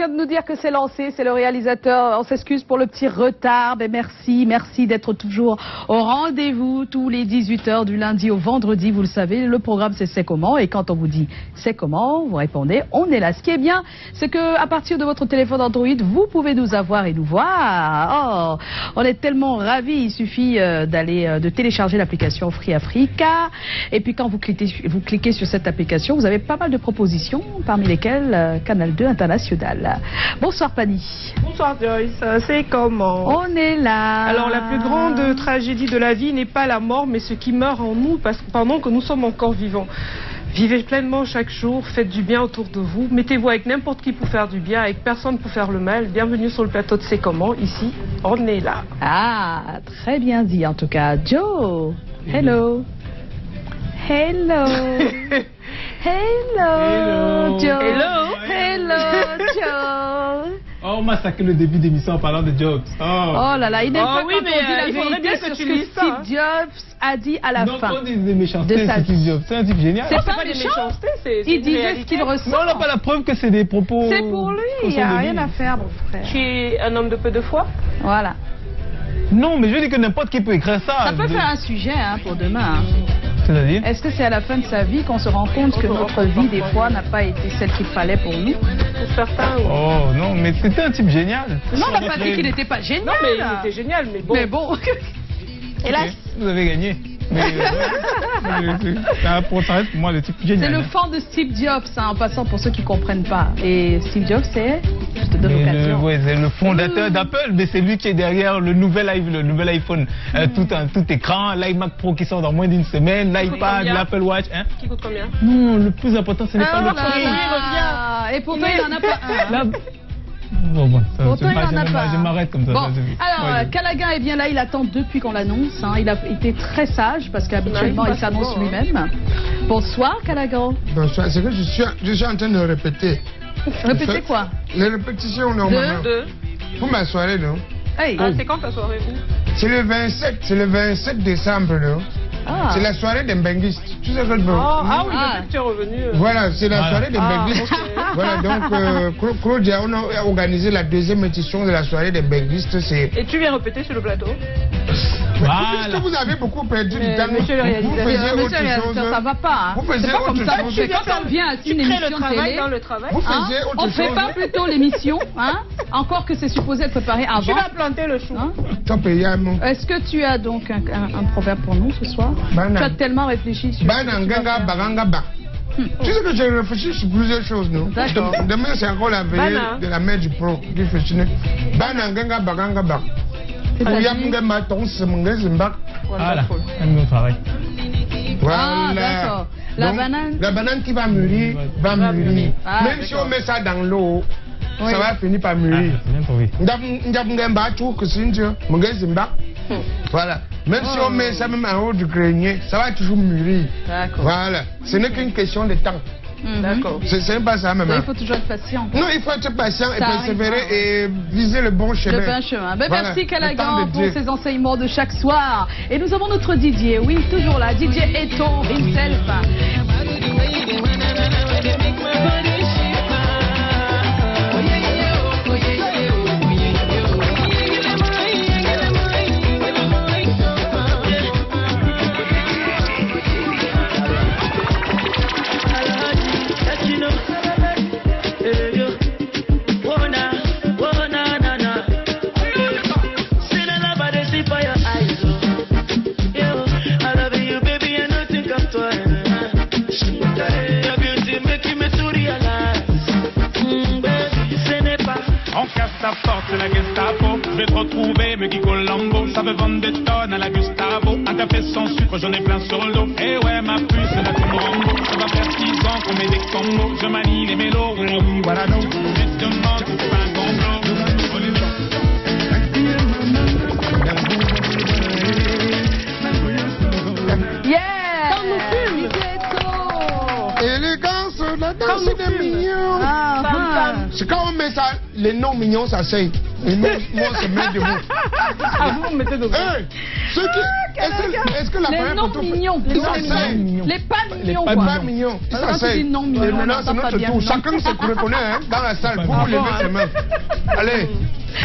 vient de nous dire que c'est lancé, c'est le réalisateur. On s'excuse pour le petit retard, mais merci d'être toujours au rendez-vous tous les 18h du lundi au vendredi. Vous le savez, le programme c'est comment, et quand on vous dit c'est comment, vous répondez on est là. Ce qui est bien, c'est que à partir de votre téléphone Android, vous pouvez nous avoir et nous voir. Oh, on est tellement ravis. Il suffit de télécharger l'application Free Africa, et puis quand vous cliquez sur cette application, vous avez pas mal de propositions, parmi lesquelles Canal 2 International. Bonsoir Pani. Bonsoir Joyce, c'est comment? On est là. Alors la plus grande tragédie de la vie n'est pas la mort, mais ce qui meurt en nous pendant que nous sommes encore vivants. Vivez pleinement chaque jour, faites du bien autour de vous, mettez-vous avec n'importe qui pour faire du bien, avec personne pour faire le mal. Bienvenue sur le plateau de C'est comment, ici, on est là. Ah, très bien dit en tout cas. Joe, hello. Hello. Hello. Joe. Hello, Joe. Oh, on massacre le début d'émission en parlant de Jobs. Oh là là, il n'est pas oui, mais il faudrait bien que tu lises ça. Steve Jobs a dit à la fin. Non, on dit des méchancetés, c'est Steve Jobs. C'est un type génial. C'est pas des méchancetés, c'est il disait ce qu'il ressent. Non, on n'a pas la preuve que c'est des propos. C'est pour lui, il n'y a rien à faire, mon frère. Tu es un homme de peu de foi? Voilà. Non, mais je veux dire que n'importe qui peut écrire ça. Ça peut faire un sujet pour demain. C'est-à-dire? Est-ce que c'est à la fin de sa vie qu'on se rend compte que notre vie, des fois, n'a pas été celle qu'il fallait pour nous? Pour certains, oui. Oh non, mais c'était un type génial. Non, on n'a pas dit qu'il n'était pas génial. Non, mais il était génial, mais bon. Mais bon. Hélas. Vous avez gagné. Mais ça reste pour moi le type génial. C'est le fan de Steve Jobs, en passant pour ceux qui ne comprennent pas. Et Steve Jobs, c'est... Je te donne l'occasion. C'est le fondateur d'Apple, mais c'est lui qui est derrière le nouvel iPhone. Tout écran, l'iMac Pro qui sort dans moins d'une semaine, l'iPad, l'Apple Watch. Hein? Qui coûte combien? Non, le plus important, ce n'est pas le prix. Et pourtant, il n'en a pas un. Bon, je m'arrête comme ça. Bon, alors, Callaghan est bien là, il attend depuis qu'on l'annonce. Il a été très sage parce qu'habituellement il s'annonce lui-même. Bonsoir Callaghan. Bonsoir, c'est que je suis en train de répéter. Répéter quoi? Les répétitions normalement. Pour ma soirée, non? Hey. Ah, c'est quand ta soirée où? C'est le 27 décembre, non? Ah. C'est la soirée des benguistes. Tu sais que le Ah oui, depuis que tu es revenu. Voilà, c'est la soirée des benguistes. Voilà, donc Claudia, on a organisé la deuxième édition de la soirée des benguistes. Et tu viens répéter sur le plateau? Voilà. Puisque vous avez beaucoup perdu du temps. Monsieur le réalisateur, ça va pas. Vous faisiez autre chose. Quand on vient à une émission télé, dans le travail. Vous faisiez autre chose. On fait pas plutôt l'émission, encore que c'est supposé être préparé avant. Tu vas planter le chou. Est-ce que tu as donc un proverbe pour nous ce soir? Tu as tellement réfléchi sur... Tu sais que j'ai réfléchi sur plusieurs choses, non? D'accord. Demain, c'est encore la veillée de la mère du pro. Voilà, un nouveau travail. Voilà. D'accord. La banane qui va mûrir, va mûrir. Même si on met ça dans l'eau, ça va finir par mûrir. Voilà. Même si on met ça même en haut du grenier, ça va toujours mûrir. Voilà. Ce n'est qu'une question de temps. D'accord. C'est pas ça même. Il faut toujours être patient. Non, il faut être patient et persévérer et viser le bon chemin. Le bon chemin. Voilà. Merci Callaghan pour ces enseignements de chaque soir. Et nous avons notre Didier, oui, toujours là. Didier Eton himself. C'est la Gestapo, je vais te retrouver, me Guy Colombo. Ça veut vendre des tonnes à la Gustavo. Un café sans sucre, j'en ai plein sur le dos. Eh ouais, ma puce, c'est la Team Rambo. Ça va faire 6 ans qu'on met des combos. Je manie les mélos, oui, voilà, non. Justement, c'est pas un complot. Non, c'est des mignons. C'est quand on met ça, les noms mignons, ça sait. Et moi, c'est mettre debout. Ah, vous mettez debout. Est-ce que la les noms mignons, les pas mignons, les pas mignons, ça c'est. Maintenant, c'est notre tour. Chacun se reconnaît dans la salle pour lever ses mains. Allez,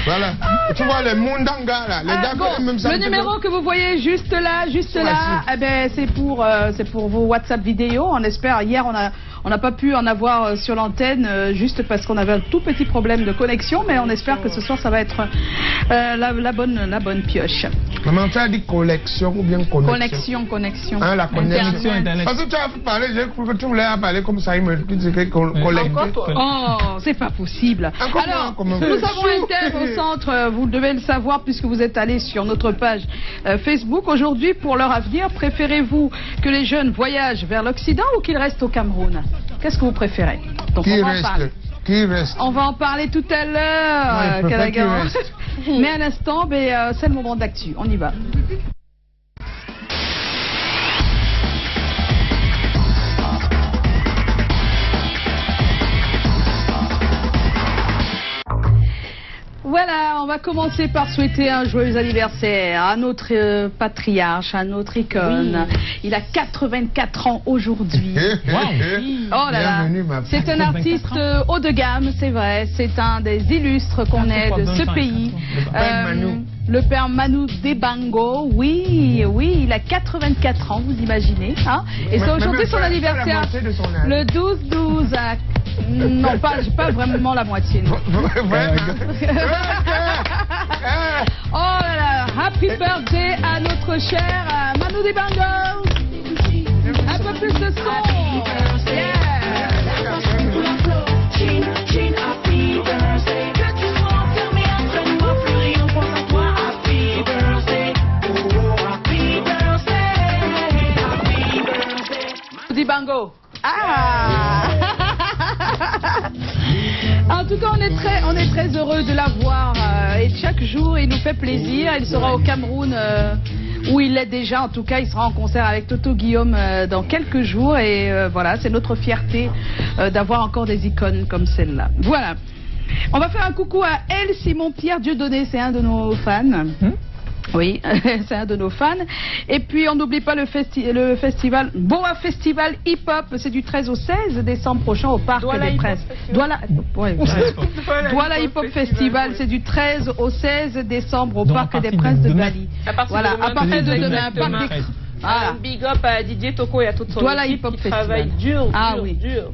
voilà. Tu vois les Mondanga là, les gars qui même ça. Le numéro que vous voyez juste là, eh ben c'est pour vos WhatsApp vidéo. On espère. Hier, on n'a pas pu en avoir sur l'antenne juste parce qu'on avait un tout petit problème de connexion, mais on espère que ce soir ça va être la bonne pioche. Maman, tu as dit collection ou bien connexion? Connexion. Hein, la connexion internet. Parce que tu as parlé, j'ai cru que tu voulais parler comme ça, il me dit que collecter. Oh, c'est pas possible. Alors, nous avons un thème au centre, vous devez le savoir puisque vous êtes allé sur notre page Facebook. Aujourd'hui, pour leur avenir, préférez-vous que les jeunes voyagent vers l'Occident ou qu'ils restent au Cameroun? Qu'est-ce que vous préférez? Donc, on va en parler. Qui reste? On va en parler tout à l'heure, Calagan. Mais à l'instant, c'est le moment d'actu. On y va. Voilà, on va commencer par souhaiter un joyeux anniversaire à notre patriarche, à notre icône. Oui. Il a 84 ans aujourd'hui. Wow. Oh là là, c'est un artiste haut de gamme, c'est vrai. C'est un des illustres qu'on ait de ce pays. Le père Manu Dibango, oui, il a 84 ans, vous imaginez. Hein? Et c'est aujourd'hui son anniversaire, le 12-12 à... Non, pas vraiment la moitié. Non. Oh là là, happy birthday à notre cher Manu Dibango. Un peu plus de son. Yeah. Dibango. Ah. En tout cas, on est très heureux de l'avoir et chaque jour il nous fait plaisir. Il sera au Cameroun où il est déjà. En tout cas, il sera en concert avec Toto Guillaume dans quelques jours et voilà, c'est notre fierté d'avoir encore des icônes comme celle-là. Voilà. On va faire un coucou à El Simon Pierre Dieudonné, c'est un de nos fans. Oui, c'est un de nos fans. Et puis, on n'oublie pas le festival, Boa Festival Hip Hop. C'est du 13 au 16 décembre prochain au Parc des Princes. Douala Hip Hop Festival, c'est du 13 au 16 décembre au Parc des Princes de Bali. Voilà, à partir de demain, Un big up à Didier Toko et à toute son équipe qui travaille dur.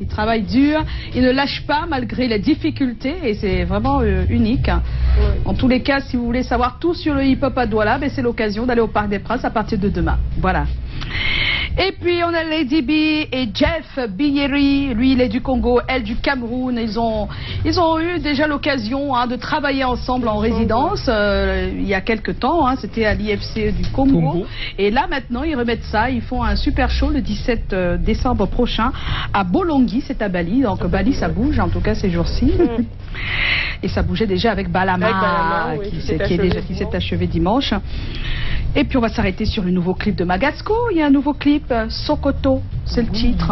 Il travaille dur, il ne lâche pas malgré les difficultés et c'est vraiment unique. En tous les cas, si vous voulez savoir tout sur le hip-hop à Douala, c'est l'occasion d'aller au Parc des Princes à partir de demain. Voilà. Et puis on a Lady B et Jeff Binyeri, lui il est du Congo, elle du Cameroun. Ils ont eu déjà l'occasion de travailler ensemble en résidence il y a quelques temps, c'était à l'IFC du Congo. Et là maintenant ils remettent ça, ils font un super show le 17 décembre prochain à Bolongi, c'est à Bali, donc Bali ça bouge en tout cas ces jours-ci. Et ça bougeait déjà avec Balama, qui s'est achevé dimanche. Et puis on va s'arrêter sur le nouveau clip de Magasco. Il y a un nouveau clip, Sokoto, c'est le titre.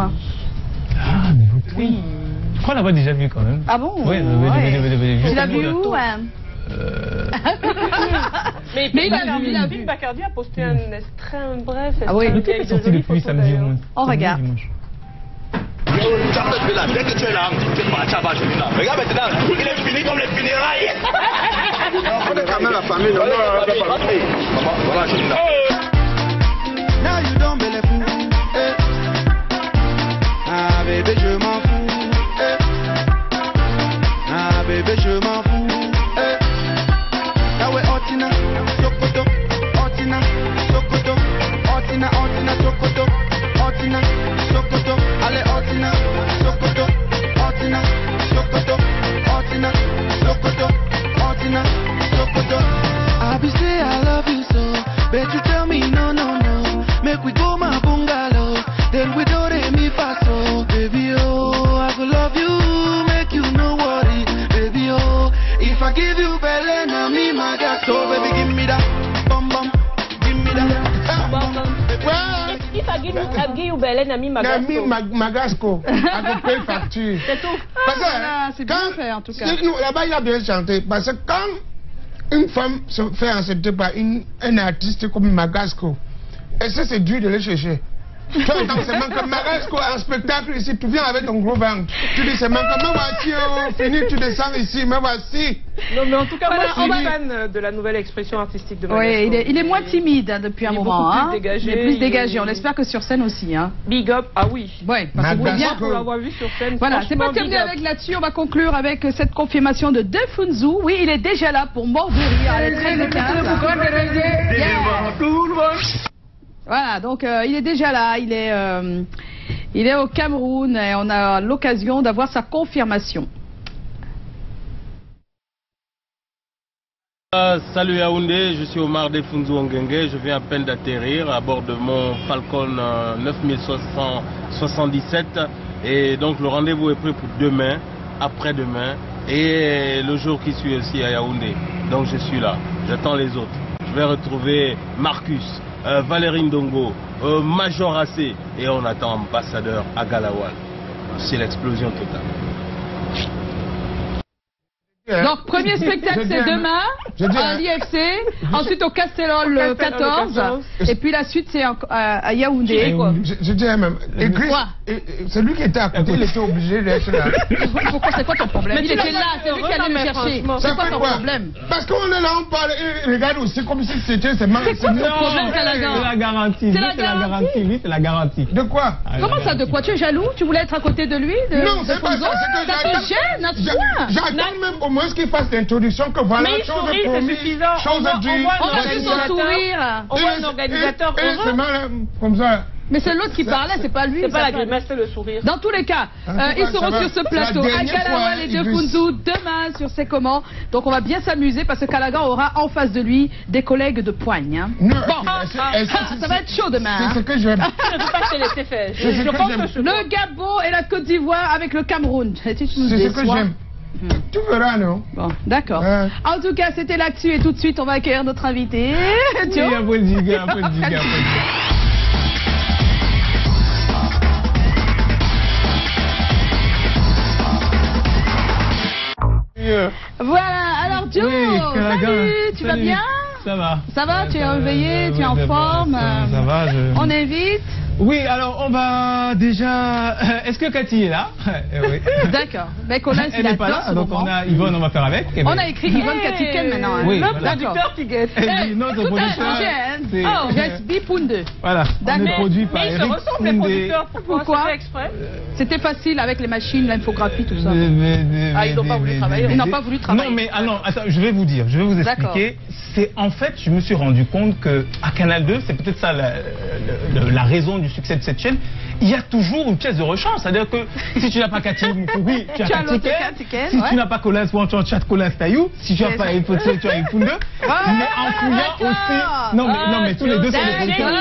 Ah, oui. Je crois l'avoir déjà vu quand même. Ah bon? Oui, tu l'as vu où? Mais il a vu. Bacardi a posté un extrait, bref. Ah oui, le clip est sorti depuis samedi. On regarde. Dès que tu es là, tu es parti à bas. Regarde maintenant, il est fini comme les funérailles. On est quand même la famille, non, voilà, je suis là. Now you don't believe me. Ah bébé, je m'en fous. Ah bébé, je m'en fous. Now we're Otina, Sokoto, Otina, Sokoto, Otina, Otina, Sokoto, Otina, Sokoto, allez Otina, Sokoto, Otina, Sokoto, Otina, Sokoto, Otina, Sokoto. I be say I love you so, but you tell me no, no, no. Make we go my bungalow, then we do re mi fa so. Baby oh, I go love you, make you no worry. Baby oh, Guy ou Belen a mis Magasco. Magasco. À payer facture. C'est tout. Parce que Voilà, c'est bien fait en tout cas. Là-bas, il a bien chanté. Parce que quand une femme se fait accepter par un artiste comme Magasco, et ça, c'est dur de le chercher. Tu attends, c'est manquant. Magasco, en spectacle ici, tu viens avec ton gros ventre. Tu dis, c'est manquant. Mais voici, fini, tu descends ici, mais voici. Non, mais en tout cas, voilà, moi, je suis fan de la nouvelle expression artistique de Magasco. Oui, il est moins timide depuis un moment. Il est plus dégagé. Il est plus dégagé. On espère que sur scène aussi. Hein. Big up, ah oui. Oui, parce que bien pour l'avoir vu sur scène. Voilà, c'est pas terminé avec là-dessus. On va conclure avec cette confirmation de Defunzu. Oui, il est déjà là pour mort de rire. À Voilà, donc il est déjà là. Il est au Cameroun et on a l'occasion d'avoir sa confirmation. Salut Yaoundé, je suis Omar Defunzu Ongengue, je viens à peine d'atterrir à bord de mon Falcon 9777 et donc le rendez-vous est pris pour demain, après-demain et le jour qui suit aussi à Yaoundé. Donc je suis là, j'attends les autres. Je vais retrouver Marcus, Valérie Ndongo, Major AC et on attend ambassadeur à Galawal. C'est l'explosion totale. Donc, premier spectacle, c'est demain, à l'IFC, ensuite au Castellol le 14, et puis la suite, c'est à Yaoundé. Je dis même, celui qui était à côté, il était obligé d'être là. Pourquoi, c'est quoi ton problème? Il était là, c'est lui qui allait me chercher. C'est quoi ton problème? Parce qu'on est là, on parle, regarde aussi comme si c'était... C'est quoi ton problème, Calagan? C'est la garantie. C'est la garantie. Lui, c'est la garantie. De quoi? Comment ça, de quoi? Tu es jaloux? Tu voulais être à côté de lui? Non, c'est pas ça. Ça te gêne, à toi? J'attends même au moins qu'il fasse l'introduction, que voilà, chose promise, chose due. On a vu son sourire. On voit un organisateur heureux. Comme ça. Mais c'est l'autre qui parlait, c'est pas lui. C'est pas la grimace, c'est le sourire. Dans tous les cas, ils seront sur ce plateau à Galawal et Defunzu demain sur C'est comment. Donc on va bien s'amuser parce que Calagan aura en face de lui des collègues de poigne. Hein. Bon, ça va être chaud demain. C'est ce que j'aime. Je ne veux pas te laisser faire. Le Gabon et la Côte d'Ivoire avec le Cameroun. C'est ce que j'aime. Tu verras, non? Bon, d'accord. En tout cas, c'était l'actu et tout de suite, on va accueillir notre invité. Oui, un peu de giga, un peu de giga. Voilà, alors Joe, salut, tu vas bien? Ça va. Ça va, tu es réveillé, tu es en forme? Ça va, On invite? Oui, alors on va déjà... Est-ce que Cathy est là? Oui. D'accord. Mais Colin, elle n'est pas là, donc on a Yvonne, on va faire avec. On a écrit Yvonne Katiken maintenant. Hein. Oui, le producteur qui guette. Notre producteur, c'est Jess Bipounde. Voilà, on est produit par Eric. Mais il se ressemble les producteurs. Pourquoi? C'était facile avec les machines, l'infographie, tout ça. Ils n'ont pas voulu travailler. Ils n'ont pas voulu travailler. Non, mais attends, je vais vous dire, je vais vous expliquer. C'est en fait, je me suis rendu compte que à Canal 2, c'est peut-être ça la raison du succès de cette chaîne. Il y a toujours une pièce de rechange. C'est-à-dire que si tu n'as pas Cathy Moukoubi, tu as Katiken. Si tu n'as pas Colin Swan, tu as Colin Stayou. Si tu n'as pas Ipote, tu as Ipounde. Mais en fouillant aussi. Non, mais tous les deux sont des producteurs.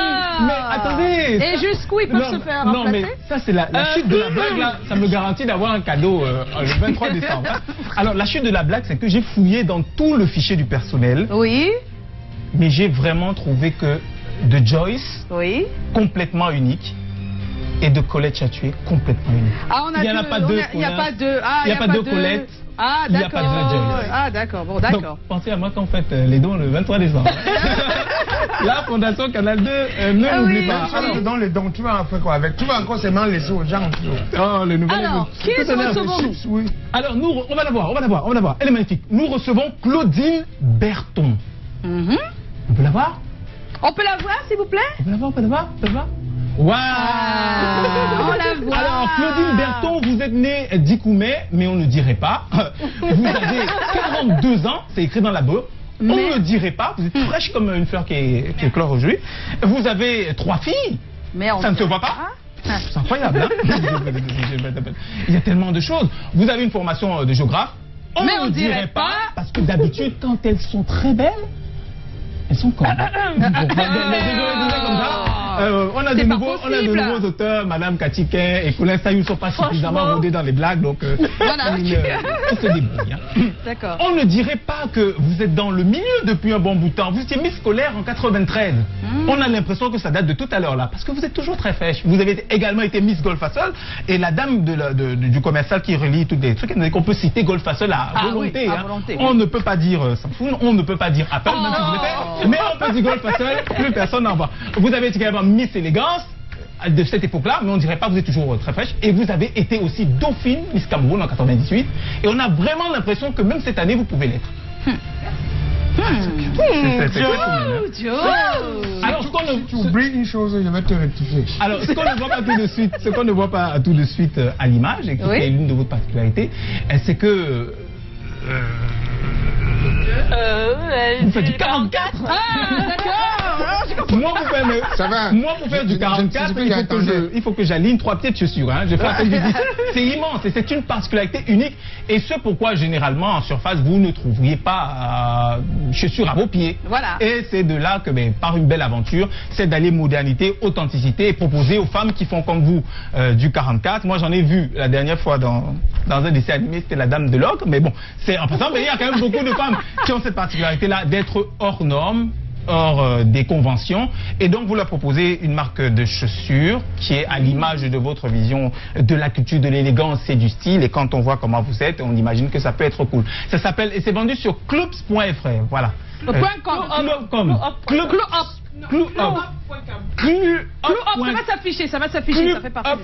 Mais attendez. Et jusqu'où ils peuvent se faire remplacer? Non, mais ça, c'est la chute de la blague, là. Ça me garantit d'avoir un cadeau le 23 décembre. Alors, la chute de la blague, c'est que j'ai fouillé dans tout le fichier du personnel. Oui. Mais j'ai vraiment trouvé que de Joyce, complètement unique, et de Colette Chatué, complètement unique. Ah, on a il n'y en a pas deux. Il n'y a pas deux. Il n'y a pas deux Colette. Ah, il n'y a pas de Joyce. Ah, d'accord. Bon, d'accord. Donc, pensez à moi quand faites les dons le 23 décembre. La Fondation Canal 2, ne l'oublie pas. Alors, dans les dons, tu vas en faire quoi avec? Tu vas encore seulement laisser aux gens. Oh, le nouvel. Alors, qui recevons-nous? Alors, nous, on va la voir. Elle est magnifique. Nous recevons Claudine Berton. On peut la voir? On peut la voir, s'il vous plaît? On peut la voir. Waouh! On la voit. Alors, Claudine Berton, vous êtes née 10 mai, mais on ne dirait pas. Vous avez 42 ans, c'est écrit dans la bio. On ne dirait pas, vous êtes fraîche comme une fleur qui est clore aujourd'hui. Vous avez 3 filles, mais ça ne se voit pas. C'est incroyable, hein? Il y a tellement de choses. Vous avez une formation de géographe. On ne dirait pas, parce que d'habitude, quand elles sont très belles, elles sont comme ça. On a de nouveaux auteurs, Madame Katiké et Colin Sayou ne sont pas suffisamment rodés dans les blagues, donc voilà. on se débrouille. Hein. D'accord. On ne dirait pas que vous êtes dans le milieu depuis un bon bout de temps. Vous étiez Miss Scolaire en 93. On a l'impression que ça date de tout à l'heure là, parce que vous êtes toujours très fraîche. Vous avez également été Miss Golfasol, et la dame du commercial qui relie tous les trucs, elle dit qu'on peut citer Golfasol à volonté. Oui, à volonté. On ne peut pas dire Samsung, on ne peut pas dire Apple, même si vous le faites, mais on peut dire Golfasol, plus personne n'en voit. Vous avez été également Miss Élégance de cette époque-là, mais on ne dirait pas que vous êtes toujours très fraîche. Et vous avez été aussi Dauphine Miss Cameroun en 98. Et on a vraiment l'impression que même cette année, vous pouvez l'être. Joe. Alors, si tu oublies une chose, je vais te rectifier. Alors, ce qu'on ne voit pas tout de suite, à l'image, et qui est l'une de vos particularités, c'est que vous faites du 44. Ah, d'accord. Moi, pour faire du 44, il faut que j'aligne 3 pieds de chaussures. Hein. Je fais appel du 10. C'est immense et c'est une particularité unique. Et ce pourquoi, généralement, en surface, vous ne trouveriez pas chaussures à vos pieds. Voilà. Et c'est de là que, par une belle aventure, c'est d'aller modernité, authenticité et proposer aux femmes qui font comme vous du 44. Moi, j'en ai vu la dernière fois dans un dessin animé, c'était la Dame de l'Ocre. Mais bon, c'est en passant, mais il y a quand même beaucoup de femmes qui ont cette particularité-là d'être hors normes, hors des conventions, et donc vous leur proposez une marque de chaussures qui est à l'image de votre vision de la culture, de l'élégance et du style, et quand on voit comment vous êtes, on imagine que ça peut être cool. Ça s'appelle, et c'est vendu sur clubs.fr, voilà. Ça va s'afficher, ça fait partie.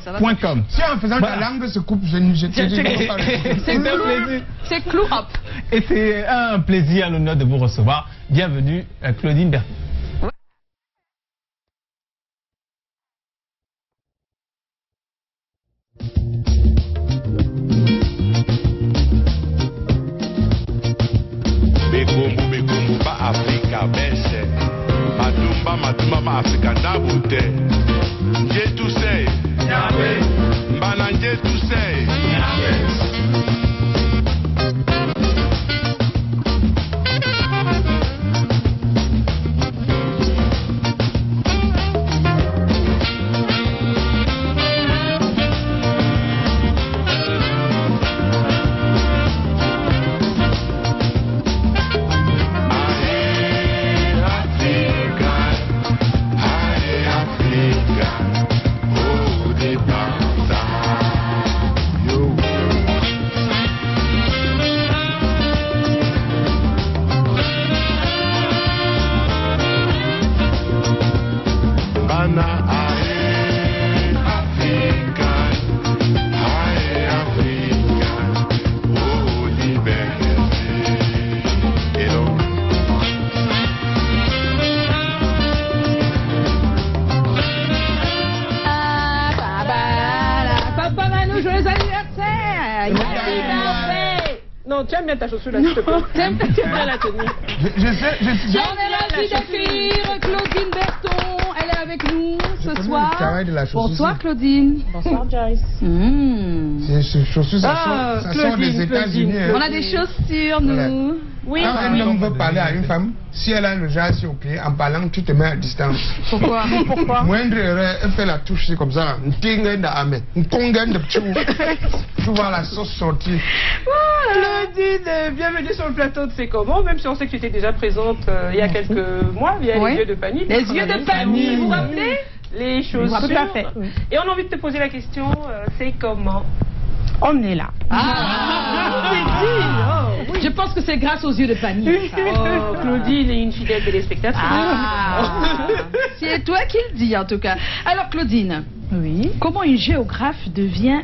Si en faisant ta langue se coupe, je te dis. C'est Clou Up. Et c'est un plaisir, un honneur de vous recevoir. Bienvenue, Claudine Berton. Matumba ma Afrika ndabute nje tu say mbana nje tu say Non, tiens bien ta chaussure là, s'il te plaît. Tiens bien la tenue. On est ravis d'accueillir Claudine Berton. Elle est avec nous ce soir. Bonsoir Claudine. Bonsoir Joyce. Ces chaussures, ça sort des États-Unis. On a des chaussures, nous. Oui. Quand un homme veut parler à une femme, si elle a le jazz sur le pied, en parlant, tu te mets à distance. Pourquoi? Moindre erreur, elle fait la touche, c'est comme ça. Tu vois la sauce sortir. Claudine, bienvenue sur le plateau de C'est comment, même si on sait que tu étais déjà présente il y a quelques mois via les yeux de Pani. Les yeux de Pani, vous vous rappelez? Les chaussures. Tout à fait. Et on a envie de te poser la question, c'est comment? On est là. Oui. Je pense que c'est grâce aux yeux de Pani. Oh, Claudine est une fidèle téléspectatrice. C'est toi qui le dis en tout cas. Alors Claudine, oui. Comment une géographe devient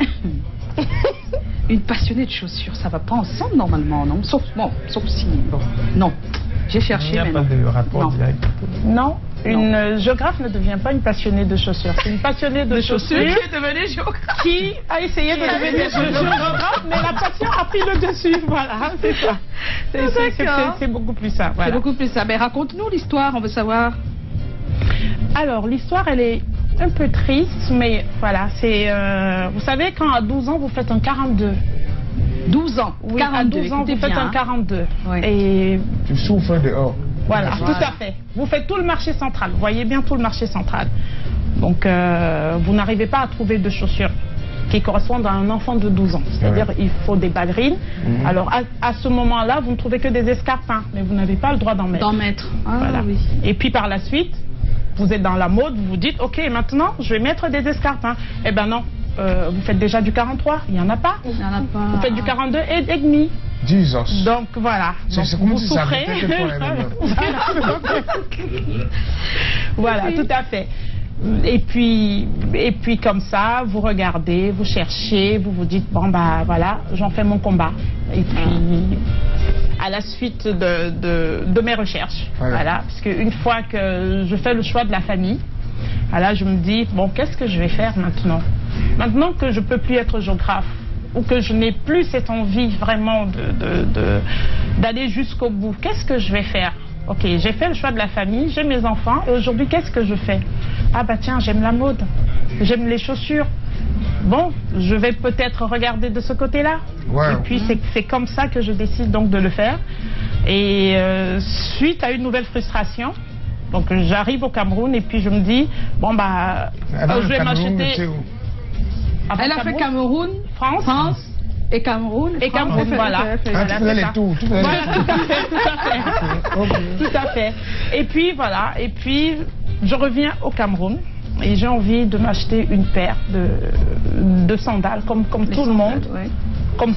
une passionnée de chaussures? Ça va pas ensemble normalement, non? Sauf si. Bon. Non. J'ai cherché. Il n'y a pas de rapport direct. Non. Une géographe ne devient pas une passionnée de chaussures. C'est une passionnée de chaussures qui est devenue géographe. Qui a essayé de devenir géographe, mais la passion a pris le dessus. Voilà, c'est ça. C'est beaucoup plus ça. Voilà. C'est beaucoup plus ça. Mais raconte-nous l'histoire, on veut savoir. Alors, l'histoire, elle est un peu triste, mais voilà, c'est... vous savez, quand à 12 ans, vous faites un 42. 12 ans. Oui, 42, à 12 ans, vous faites un 42. Oui. Et... Tu souffres dehors. Voilà, tout à fait. Vous faites tout le marché central. Vous voyez bien tout le marché central. Donc, vous n'arrivez pas à trouver de chaussures qui correspondent à un enfant de 12 ans. C'est-à-dire il faut des ballerines. Alors, à ce moment-là, vous ne trouvez que des escarpins, mais vous n'avez pas le droit d'en mettre. Ah, voilà. Oui. Et puis, par la suite, vous êtes dans la mode, vous vous dites, OK, maintenant, je vais mettre des escarpins. Eh ben non, vous faites déjà du 43, il n'y en a pas. Il y en a pas. Vous faites du 42 et demi. Jesus. Donc voilà. C'est comme si ça avait été pour Voilà, tout à fait. Et puis comme ça, vous regardez, vous cherchez, vous vous dites, bon bah voilà, j'en fais mon combat. Et puis, à la suite de mes recherches, voilà, parce qu'une fois que je fais le choix de la famille, voilà, je me dis, bon, qu'est-ce que je vais faire maintenant? Maintenant que je ne peux plus être géographe, ou que je n'ai plus cette envie vraiment d'aller jusqu'au bout, qu'est-ce que je vais faire? Ok, j'ai fait le choix de la famille, j'ai mes enfants, et aujourd'hui, qu'est-ce que je fais? Ah bah tiens, j'aime la mode, j'aime les chaussures. Bon, je vais peut-être regarder de ce côté-là. Et puis c'est comme ça que je décide donc de le faire. Et suite à une nouvelle frustration, donc j'arrive au Cameroun et puis je me dis, bon bah, je vais m'acheter... Elle a fait Cameroun, France et Cameroun. Et Cameroun, voilà. Voilà, tout à fait. Et puis voilà, et puis je reviens au Cameroun et j'ai envie de m'acheter une paire de sandales comme tout le monde. Comme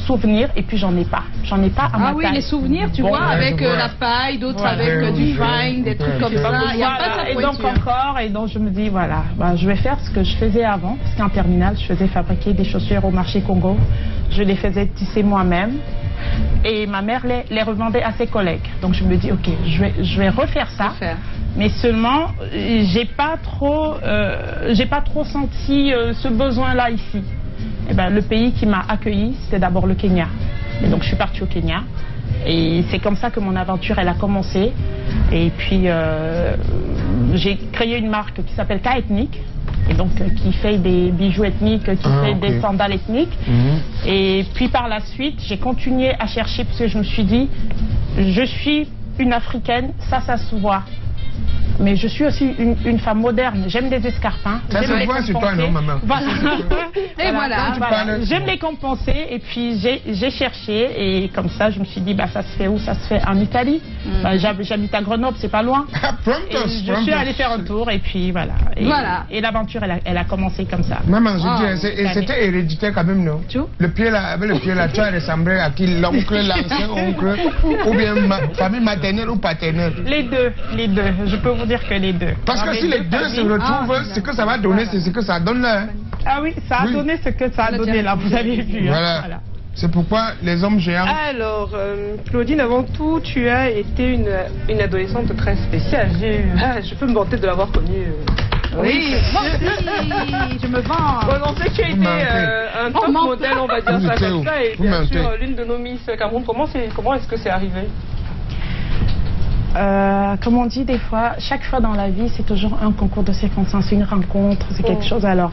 souvenir, et puis j'en ai pas à ma taille. Ah oui, les souvenirs, tu vois, avec la paille, d'autres avec du vin, des trucs comme ça. Il n'y a pas de et donc encore, et donc je me dis, voilà, bah, je vais faire ce que je faisais avant, parce qu'en terminale, je faisais fabriquer des chaussures au marché Congo. Je les faisais tisser moi-même, et ma mère les revendait à ses collègues. Donc je me dis, ok, je vais refaire ça. Mais seulement, j'ai pas trop senti ce besoin-là ici. Eh ben, le pays qui m'a accueilli, c'était d'abord le Kenya. Et donc je suis partie au Kenya. Et c'est comme ça que mon aventure, elle a commencé. Et puis j'ai créé une marque qui s'appelle K-Ethnique. Et donc qui fait des bijoux ethniques, qui fait des sandales ethniques. Et puis par la suite, j'ai continué à chercher parce que je me suis dit, je suis une Africaine, ça se voit. Mais je suis aussi une femme moderne. J'aime les escarpins. Ça se voit sur toi, non, maman? Voilà. Et voilà. J'aime les compenser. Et puis, j'ai cherché. Et comme ça, je me suis dit, bah, ça se fait où? Ça se fait en Italie. Bah, j'habite à Grenoble, c'est pas loin. Et je suis allée faire un tour. Et puis, voilà. Et l'aventure, elle a commencé comme ça. Maman, je dis, c'était héréditaire quand même, non? Le pied là, tu as ressemblé à qui? L'oncle, l'ancien oncle? Ou bien famille maternelle ou paternelle? Les deux. Je peux vous dire que les deux. Parce que si les deux se retrouvent, ce que ça va donner, c'est ce que ça donne là. Ah oui, ça a donné ce que ça a donné là, vous avez vu. Voilà. C'est pourquoi les hommes géants... Alors, Claudine, avant tout, tu as été une adolescente très spéciale. Je peux me vanter de l'avoir connue. Oui, moi aussi, je me vends. Bon, on sait que tu as été un top modèle, on va dire ça comme ça. Et bien sûr, l'une de nos Miss Cameroun, comment est-ce que c'est arrivé? Comme on dit des fois, chaque fois dans la vie, c'est toujours un concours de circonstances, une rencontre, c'est quelque chose. Alors,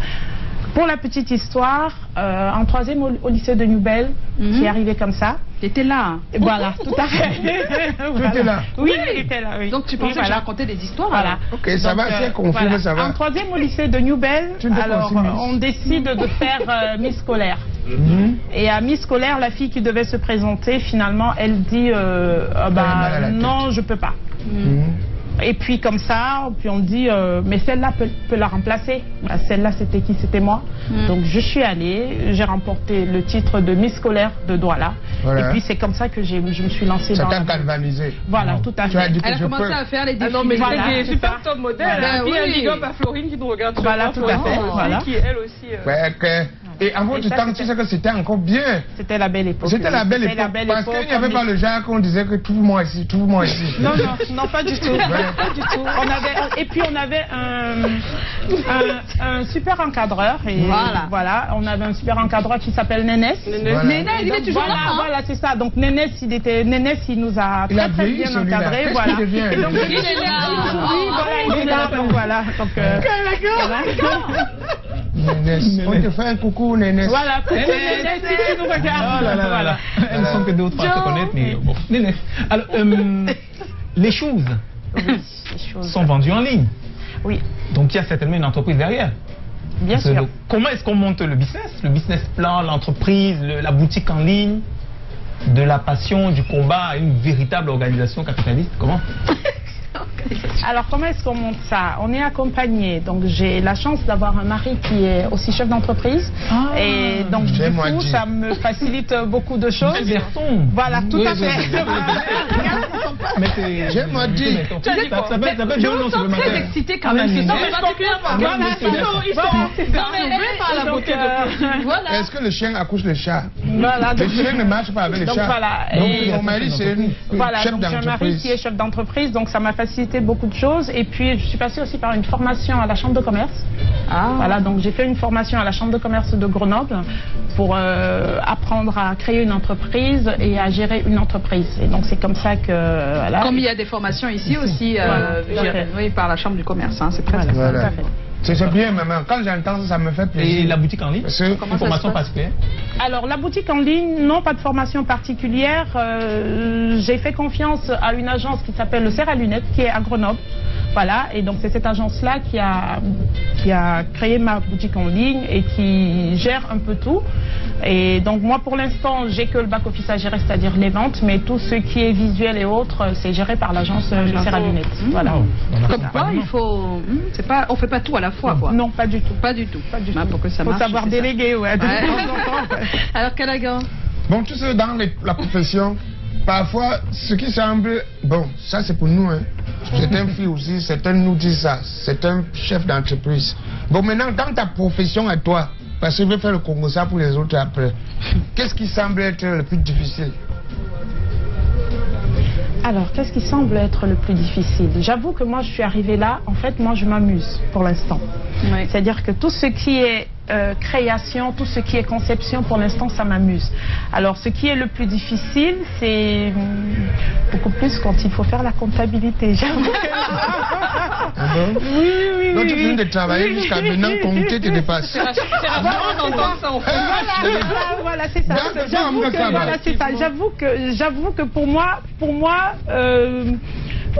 pour la petite histoire, en troisième au lycée de Newbel, qui est arrivé comme ça. T'étais là. Voilà, tout à fait. Tu étais là? Oui, j'étais là, oui. Donc tu pensais que je racontais des histoires? Voilà. Ok, ça va, c'est confirmé, ça va. En troisième au lycée de Newbel, alors on décide de faire Miss Scolaire. Et à Miss Scolaire, la fille qui devait se présenter, finalement, elle dit non, je peux pas. Et puis comme ça, puis on dit mais celle-là peut la remplacer. Bah, celle-là, c'était qui? C'était moi. Donc je suis allée, j'ai remporté le titre de Miss Scolaire de Douala. Et puis c'est comme ça que je me suis lancée dans... Ça t'a galvanisé. Voilà, tout à fait. Elle a commencé à faire les défis. Non mais c'était des super top modèles. Puis un big up à Florine qui nous regarde. Voilà, tout à fait. Voilà. Qui elle aussi... Et avant du temps, tu sais que c'était encore bien. C'était la belle époque. C'était la belle époque. Parce qu'il n'y avait pas le genre qu'on disait que trouve-moi ici, trouve-moi ici. Non, pas du tout. Pas du tout. Et puis on avait un super encadreur. Et voilà, on avait un super encadreur qui s'appelle Nénès. Nénès, il est toujours là. Voilà, c'est ça. Donc Nénès, il nous a très bien encadrés. Voilà. Et donc il est là. Oui, voilà, il est là. Donc voilà. Nénès, on te fait un coucou, Nénès. Voilà, coucou Nénès, si tu nous regardes. Voilà. Elles ne sont que deux ou trois à se connaître, mais bon. Nénès. Alors, les choses sont vendues en ligne. Oui. Donc il y a certainement une entreprise derrière. Bien sûr. Comment est-ce qu'on monte le business plan, l'entreprise, la boutique en ligne, de la passion, du combat à une véritable organisation capitaliste? Comment? Alors, comment est-ce qu'on monte ça? On est accompagné. Donc, j'ai la chance d'avoir un mari qui est aussi chef d'entreprise. Et donc, du coup, ça me facilite beaucoup de choses. Voilà, tout à fait. J'aime moi dire. Tu me sens très excité quand même. Est-ce que le chien accouche le chat? Voilà. Le chien ne marche pas avec le chat. Donc, mon mari, c'est chef d'entreprise. J'ai un mari qui est chef d'entreprise, donc ça m'a facilité beaucoup de choses. Et puis, je suis passée aussi par une formation à la Chambre de commerce. Voilà, donc j'ai fait une formation à la Chambre de commerce de Grenoble pour apprendre à créer une entreprise et à gérer une entreprise. Et donc, c'est comme ça que... Voilà. Comme il y a des formations ici aussi, oui, par la Chambre du commerce. Hein, c'est très bien. Voilà. C'est bien, maman. Quand j'entends ça, ça me fait plaisir. Et la boutique en ligne? Une formation particulière? Alors, la boutique en ligne, non, pas de formation particulière. J'ai fait confiance à une agence qui s'appelle le Serre à Lunettes, qui est à Grenoble. Voilà, et donc c'est cette agence-là qui a créé ma boutique en ligne et qui gère un peu tout. Et donc moi, pour l'instant, j'ai que le back-office à gérer, c'est-à-dire les ventes, mais tout ce qui est visuel et autres, c'est géré par l'agence le Serre à Lunettes. Voilà. Comme quoi, il faut... on fait pas tout à la fois, quoi. Non, pas du tout. Pas du tout. Pas du tout. Pour que ça marche. Faut savoir déléguer, ouais. Alors, Callaghan? Bon, tu sais, dans la profession, parfois, ce qui semble... Bon, ça c'est pour nous, hein. C'est un fille aussi, certains nous disent ça. C'est un chef d'entreprise. Bon, maintenant, dans ta profession à toi, parce que je vais faire le Congo ça pour les autres après, qu'est-ce qui semble être le plus difficile? Alors, qu'est-ce qui semble être le plus difficile? J'avoue que moi, je suis arrivée là, en fait, moi, je m'amuse pour l'instant. Oui. C'est-à-dire que tout ce qui est création, tout ce qui est conception, pour l'instant, ça m'amuse. Alors, ce qui est le plus difficile, c'est beaucoup plus quand il faut faire la comptabilité. J'avoue que... Oui. Donc, tu finis de travailler jusqu'à maintenant, compter tes dépenses. C'est rassurant d'entendre ça, en fait. Voilà, c'est ça. J'avoue que pour moi,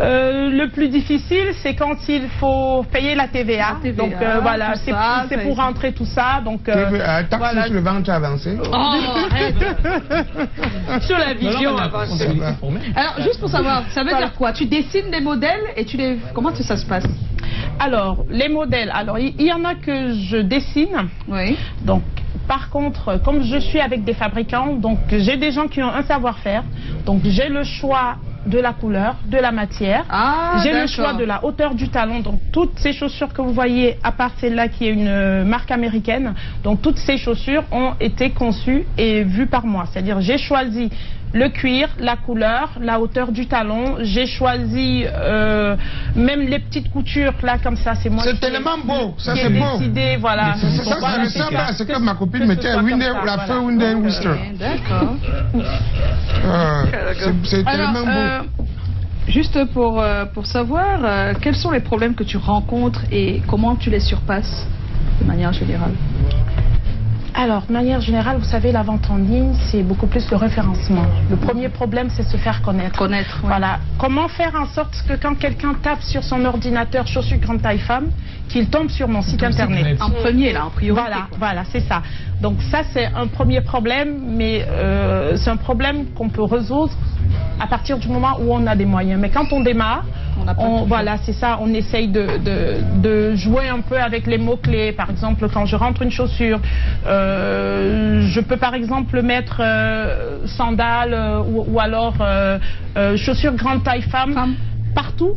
le plus difficile, c'est quand il faut payer la TVA. Donc voilà, c'est pour rentrer tout ça. Donc taxe sur le ventre avancé. Oh, arrête. Sur la vision avancée. Alors, juste pour savoir, ça veut dire quoi? Tu dessines des modèles et tu les... Comment ça se passe? Alors, les modèles, alors il y en a que je dessine. Oui. Donc, par contre, comme je suis avec des fabricants, donc j'ai des gens qui ont un savoir-faire. Donc, j'ai le choix de la couleur, de la matière. J'ai le choix de la hauteur du talon. Donc, toutes ces chaussures que vous voyez, à part celle-là qui est une marque américaine, donc toutes ces chaussures ont été conçues et vues par moi. C'est-à-dire, j'ai choisi le cuir, la couleur, la hauteur du talon. J'ai choisi même les petites coutures là comme ça. C'est moi qui ai décidé. Voilà. C'est ça, ça ressemble à ce que ma copine mettait à la feu Windy Wister. D'accord. C'est tellement beau. Juste pour savoir, quels sont les problèmes que tu rencontres et comment tu les surpasses de manière générale? Alors, de manière générale, vous savez, la vente en ligne, c'est beaucoup plus le référencement. Le premier problème, c'est se faire connaître. Voilà. Comment faire en sorte que quand quelqu'un tape sur son ordinateur chaussures grande taille femme, qu'il tombe sur mon site internet. En premier, là, en priorité. Voilà, c'est ça. Donc ça, c'est un premier problème, mais c'est un problème qu'on peut résoudre à partir du moment où on a des moyens. Mais quand on démarre, voilà, c'est ça, on essaye de jouer un peu avec les mots-clés. Par exemple, quand je rentre une chaussure, je peux par exemple mettre sandales ou alors chaussures grande taille femme partout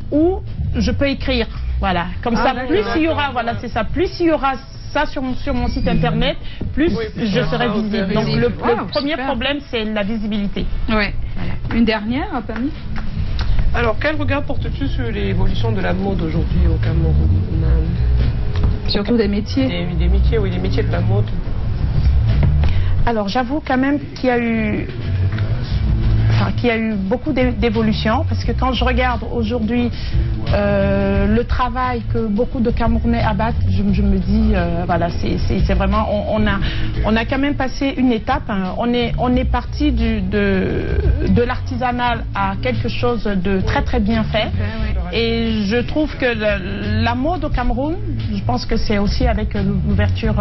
où je peux écrire. Voilà, comme ça, plus il y aura, voilà, c'est ça, plus il y aura ça sur mon site internet, plus je serai visible. Donc le premier problème, c'est la visibilité. Oui. Voilà. Une dernière, Pammy? Alors, quel regard portes-tu sur l'évolution de la mode aujourd'hui au Cameroun? Surtout des métiers. Des métiers, oui, des métiers de la mode. Alors, j'avoue quand même qu'il y a eu... qu'il y a eu beaucoup d'évolutions, parce que quand je regarde aujourd'hui le travail que beaucoup de Camerounais abattent, je me dis, voilà, c'est vraiment, on a quand même passé une étape, hein. On est parti de l'artisanal à quelque chose de très très bien fait, et je trouve que La mode au Cameroun, je pense que c'est aussi avec l'ouverture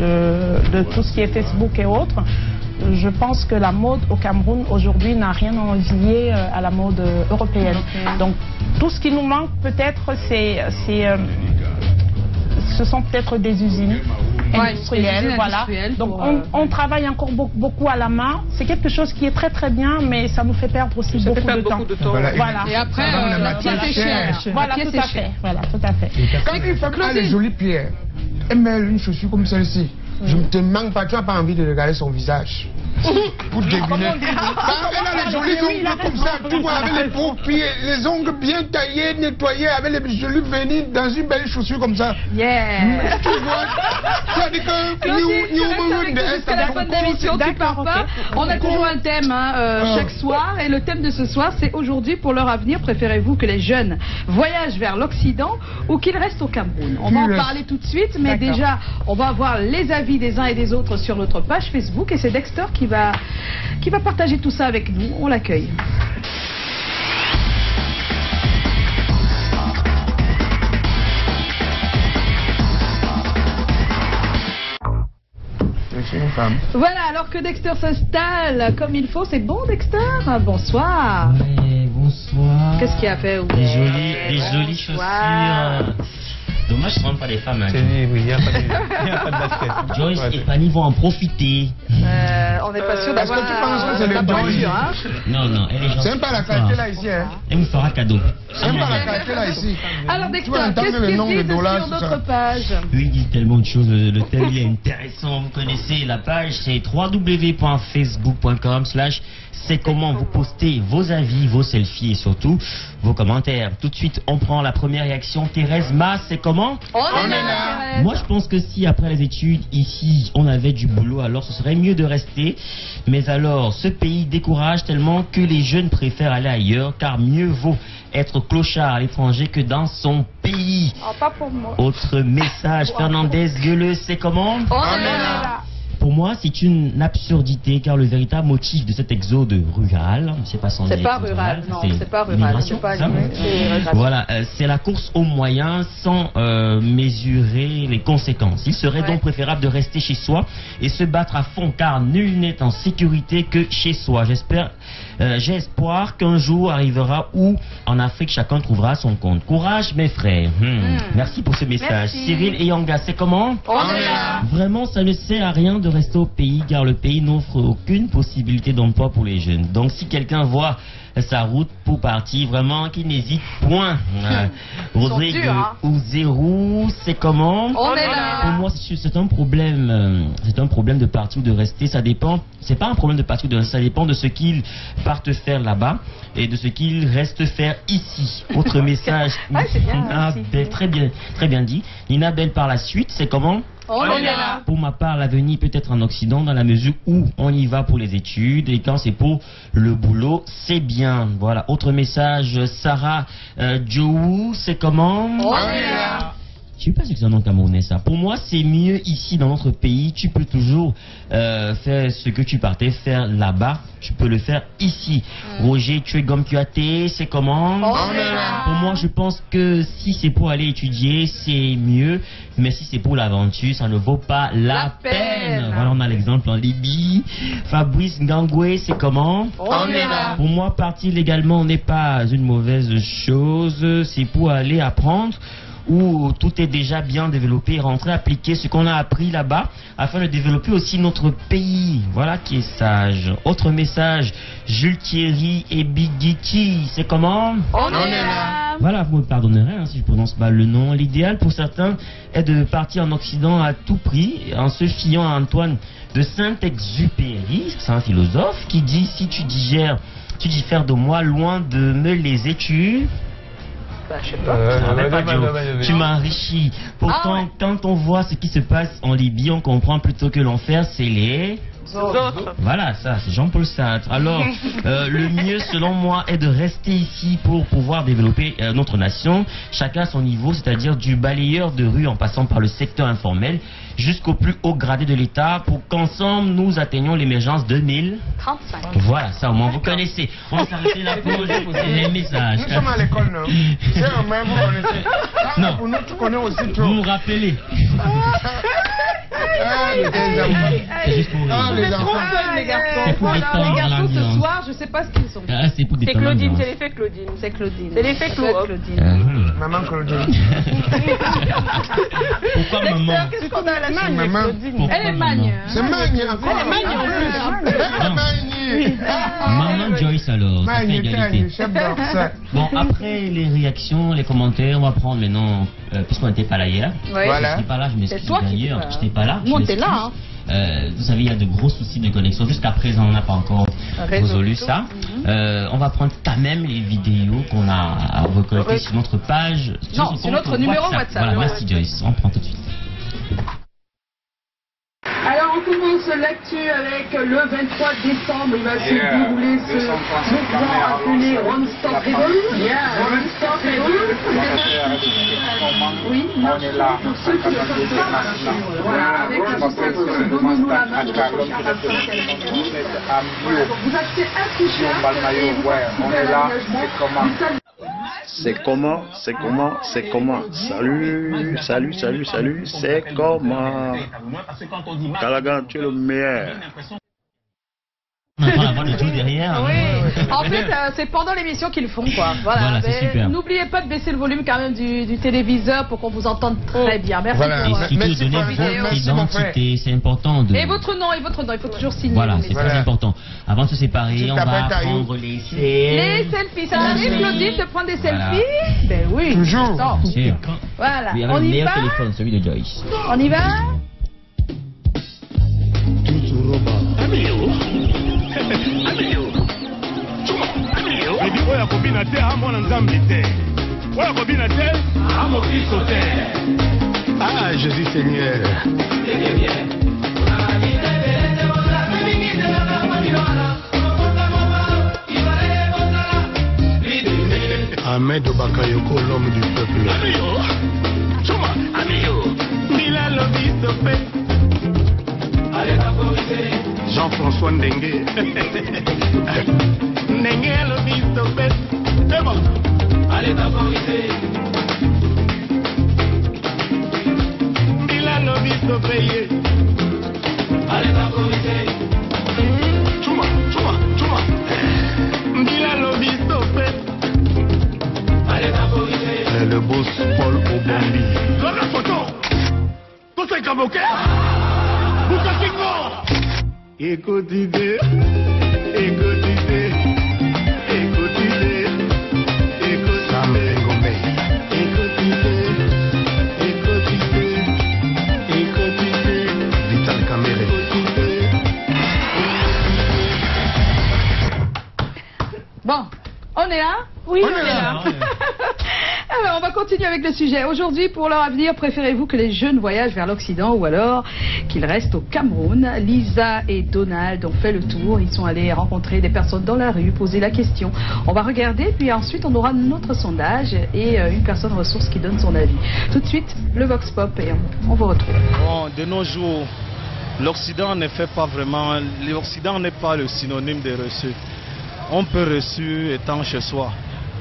de tout ce qui est Facebook et autres. Je pense que la mode au Cameroun aujourd'hui n'a rien à envier à la mode européenne. Donc tout ce qui nous manque peut-être, ce sont peut-être des usines industrielles, voilà. Donc on travaille encore beaucoup à la main. C'est quelque chose qui est très très bien, mais ça nous fait perdre aussi beaucoup de temps. Voilà. Et après, la pièce est chère. Voilà, tout à fait. Voilà, tout à fait. Quand une femme a les jolies pierres, elle met une chaussure comme celle-ci. Je ne te manque pas, tu n'as pas envie de regarder son visage. Pour deviner. Elle a les jolis ongles comme ça, tu vois, avec les paupières, les ongles bien taillés, nettoyés, avec les jolis venir dans une belle chaussure comme ça. Yeah. Tu vois, ça dit que jusqu'à la fin de l'émission, tu pars pas. On a toujours un thème chaque soir, et le thème de ce soir, c'est aujourd'hui pour leur avenir, préférez-vous que les jeunes voyagent vers l'Occident ou qu'ils restent au Cameroun? On va en parler tout de suite, mais déjà, on va avoir les avis des uns et des autres sur notre page Facebook, et c'est Dexter qui va partager tout ça avec nous. On l'accueille. Voilà, alors que Dexter s'installe comme il faut, c'est bon Dexter? Bonsoir. Oui, bonsoir. Qu'est-ce qu'il a fait? Des jolies chaussures. Dommage, ce ne sont pas des femmes. Hein, oui, il n'y a pas de basket. Joyce et Fanny vont en profiter. On n'est pas sûr d'avoir... Est-ce que tu penses que c'est le Joyce? Non, elle est gentille. C'est même pas la qualité là ici. Hein. Elle vous fera cadeau. C'est même pas la qualité là ici. Alors Dexter, qu'est-ce qu'il dit sur notre page? Oui, il dit tellement de choses. Le thème il est intéressant. Vous connaissez la page, c'est www.facebook.com/c'est comment vous postez vos avis, vos selfies et surtout vos commentaires. Tout de suite, on prend la première réaction. Thérèse Mas, c'est comment? On est là. Moi, je pense que si après les études, ici, on avait du boulot, alors ce serait mieux de rester. Mais alors, ce pays décourage tellement que les jeunes préfèrent aller ailleurs, car mieux vaut être clochard à l'étranger que dans son pays. Oh, pas pour moi. Autre message, Fernandez Gueuleux, c'est comment? On est là. Pour moi, c'est une absurdité, car le véritable motif de cet exode rural, c'est pas sans c'est pas rural, non, c'est pas rural, c'est pas voilà, c'est la course aux moyens sans mesurer les conséquences. Il serait donc préférable de rester chez soi et se battre à fond, car nul n'est en sécurité que chez soi. J'ai espoir qu'un jour arrivera où en Afrique chacun trouvera son compte. Courage mes frères. Merci pour ce message. Merci. Cyril et Yanga, c'est comment? On est là. Vraiment, ça ne sert à rien de rester au pays, car le pays n'offre aucune possibilité d'emploi pour les jeunes. Donc si quelqu'un voit sa route pour partir, vraiment qu'il n'hésite point. Rodrigue Ouzérou, c'est comment? On est là. Pour moi, c'est un problème de partir ou de rester. Ça dépend. C'est pas un problème de partir ou de rester. Ça dépend de ce qu'ils partent faire là-bas et de ce qu'ils restent faire ici. Autre message. C'est bien. Très bien dit. Nina Belle par la suite, c'est comment? On est là. Pour ma part, l'avenir peut être en Occident dans la mesure où on y va pour les études et quand c'est pour le boulot, c'est bien. Voilà. Autre message, Sarah Joou, c'est comment? On est là. Je sais pas si c'est un nom camerounais ça. Pour moi, c'est mieux ici dans notre pays. Tu peux toujours faire ce que tu partais faire là-bas. Tu peux le faire ici. Roger Tuegom Kuate, c'est comment? On est là. Pour moi, je pense que si c'est pour aller étudier, c'est mieux. Mais si c'est pour l'aventure, ça ne vaut pas la peine. Voilà, on a l'exemple en Libye. Fabrice Ngangwe, c'est comment? On est là. Pour moi, partir légalement n'est pas une mauvaise chose. C'est pour aller apprendre où tout est déjà bien développé, rentrer, appliquer ce qu'on a appris là-bas, afin de développer aussi notre pays. Voilà qui est sage. Autre message, Jules Thierry et Bigiti, c'est comment? On est là. Voilà, vous me pardonnerez hein, si je prononce mal le nom. L'idéal pour certains est de partir en Occident à tout prix, en se fiant à Antoine de Saint-Exupéry, c'est un philosophe, qui dit si tu diffères de moi, loin de me les études. Je sais pas. Tu m'enrichis. Pourtant, quand on voit ce qui se passe en Libye, on comprend plutôt que l'enfer, c'est les Voilà, ça, c'est Jean-Paul Sartre. Alors, le mieux, selon moi, est de rester ici pour pouvoir développer notre nation, chacun à son niveau, c'est-à-dire du balayeur de rue en passant par le secteur informel jusqu'au plus haut gradé de l'État pour qu'ensemble, nous atteignions l'émergence 2035. Voilà, ça au moins vous connaissez. On va s'arrêter là pour poser les messages. Nous sommes à l'école, non? C'est un même, vous connaissez. Non. Pour nous, tu connais aussi trop. Vous me rappelez. C'est juste pour les enfants. Les garçons ce soir, je sais pas ce qu'ils sont. C'est pour des C'est Claudine, c'est l'effet Claudine. C'est Claudine. C'est l'effet Claudine. Maman Claudine. Pourquoi maman? Qu'est-ce qu'on a à la suite? Maman. Elle est magne. C'est Magne encore. Maman Joyce alors, ça fait égalité. Bon, après les réactions, les commentaires, on va prendre maintenant, puisqu'on n'était pas là hier. Voilà. Je n'étais pas là, je m'excuse d'ailleurs. Je n'étais pas là. Nous, on était là. Vous savez, il y a de gros soucis de connexion. Jusqu'à présent, on n'a pas encore résolu ça. On va prendre quand même les vidéos qu'on a recollectées sur notre page. Non, sur notre numéro WhatsApp. Voilà, merci Joyce. On prend tout de suite. Alors on commence l'actu avec le 23 décembre, il va se dérouler ce mouvement appelé One Stop Revolution. One Stop Revolution. Oui, on est là. Pour ceux qui ne savent pas, voilà, avec l'association Donnons-nous la main de vous achetez un t-shirt et vous participez à l'aménagement du salle. C'est comment? Salut, c'est comment? Calagan, tu es le meilleur. On entend la voix de Joe derrière. Oui. En fait, c'est pendant l'émission qu'ils le font, quoi. Voilà, c'est super. N'oubliez pas de baisser le volume quand même du téléviseur pour qu'on vous entende très bien. Merci. Voilà. Et surtout donner votre identité, c'est important. Et votre nom, il faut toujours signer. Voilà, c'est très important. Avant de se séparer, on va prendre les selfies. Ça arrive, Claudine, de prendre des selfies? Ben oui. Toujours. Voilà. Oui, avec le meilleur téléphone, celui de Joyce. On y va? Ebi oya kobina te amona nzambe te. Oya kobina te amo Kristo te. Ah, Jésus Seigneur. Ahmed Bakayoko, l'homme du peuple. Amiyo, chuma, amiyo. Nila lobi sope. Jean-François Ndengue. Ndengue lobi sope. C'est bon. Allez favoriser. Nila lobi sope. Allez favoriser. Chuma. Nila lobi sope. Le boss Paul Obambi. Dans la photo. Tout c'est comme ok. Écoutez. Sam Ngombe. Écoutez. Vital Kamere. Bon, on est là? Oui, on est là. Alors, on va continuer avec le sujet. Aujourd'hui, pour leur avenir, préférez-vous que les jeunes voyagent vers l'Occident ou alors qu'ils restent au Cameroun? Lisa et Donald ont fait le tour. Ils sont allés rencontrer des personnes dans la rue, poser la question. On va regarder, puis ensuite, on aura notre sondage et une personne ressource qui donne son avis. Tout de suite, le Vox Pop et on vous retrouve. Bon, de nos jours, l'Occident ne fait pas vraiment... L'Occident n'est pas le synonyme de reçu. On peut reçu étant chez soi.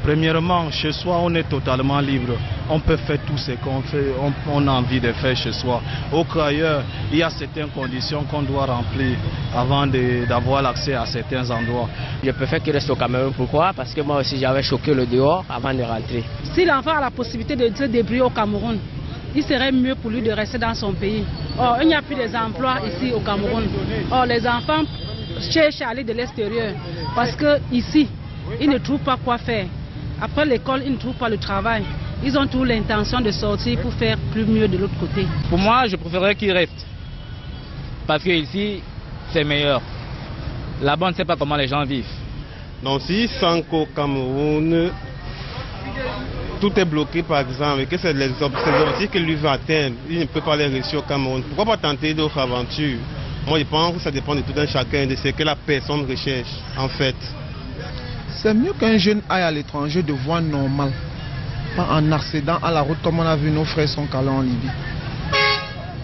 Premièrement, chez soi, on est totalement libre. On peut faire tout ce qu'on fait, on a envie de faire chez soi. Au qu'ailleurs, il y a certaines conditions qu'on doit remplir avant d'avoir l'accès à certains endroits. Je préfère qu'il reste au Cameroun. Pourquoi? Parce que moi aussi, j'avais choqué le dehors avant de rentrer. Si l'enfant a la possibilité de se débrouiller au Cameroun, il serait mieux pour lui de rester dans son pays. Or, il n'y a plus des emplois ici au Cameroun. Or, les enfants cherchent à aller de l'extérieur parce qu'ici, ils ne trouvent pas quoi faire. Après l'école, ils ne trouvent pas le travail. Ils ont toujours l'intention de sortir pour faire plus mieux de l'autre côté. Pour moi, je préférerais qu'ils restent. Parce que ici, c'est meilleur. Là-bas, on ne sait pas comment les gens vivent. Donc si sans qu'au Cameroun, tout est bloqué par exemple, et que c'est les objectifs qu'il lui veut atteindre, il ne peut pas les réussir au Cameroun. Pourquoi pas tenter d'autres aventures? Moi, je pense que ça dépend de tout un chacun, de ce que la personne recherche, en fait. C'est mieux qu'un jeune aille à l'étranger de voie normale, pas en accident à la route comme on a vu nos frères sont calés en Libye.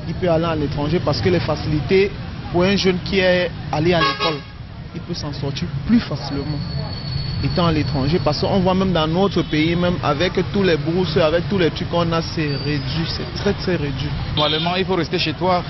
Il peut aller à l'étranger parce que les facilités pour un jeune qui est allé à l'école, il peut s'en sortir plus facilement étant à l'étranger, parce qu'on voit même dans notre pays, même avec tous les bourses, avec tous les trucs qu'on a, c'est réduit, c'est très très réduit. Normalement, il faut rester chez toi.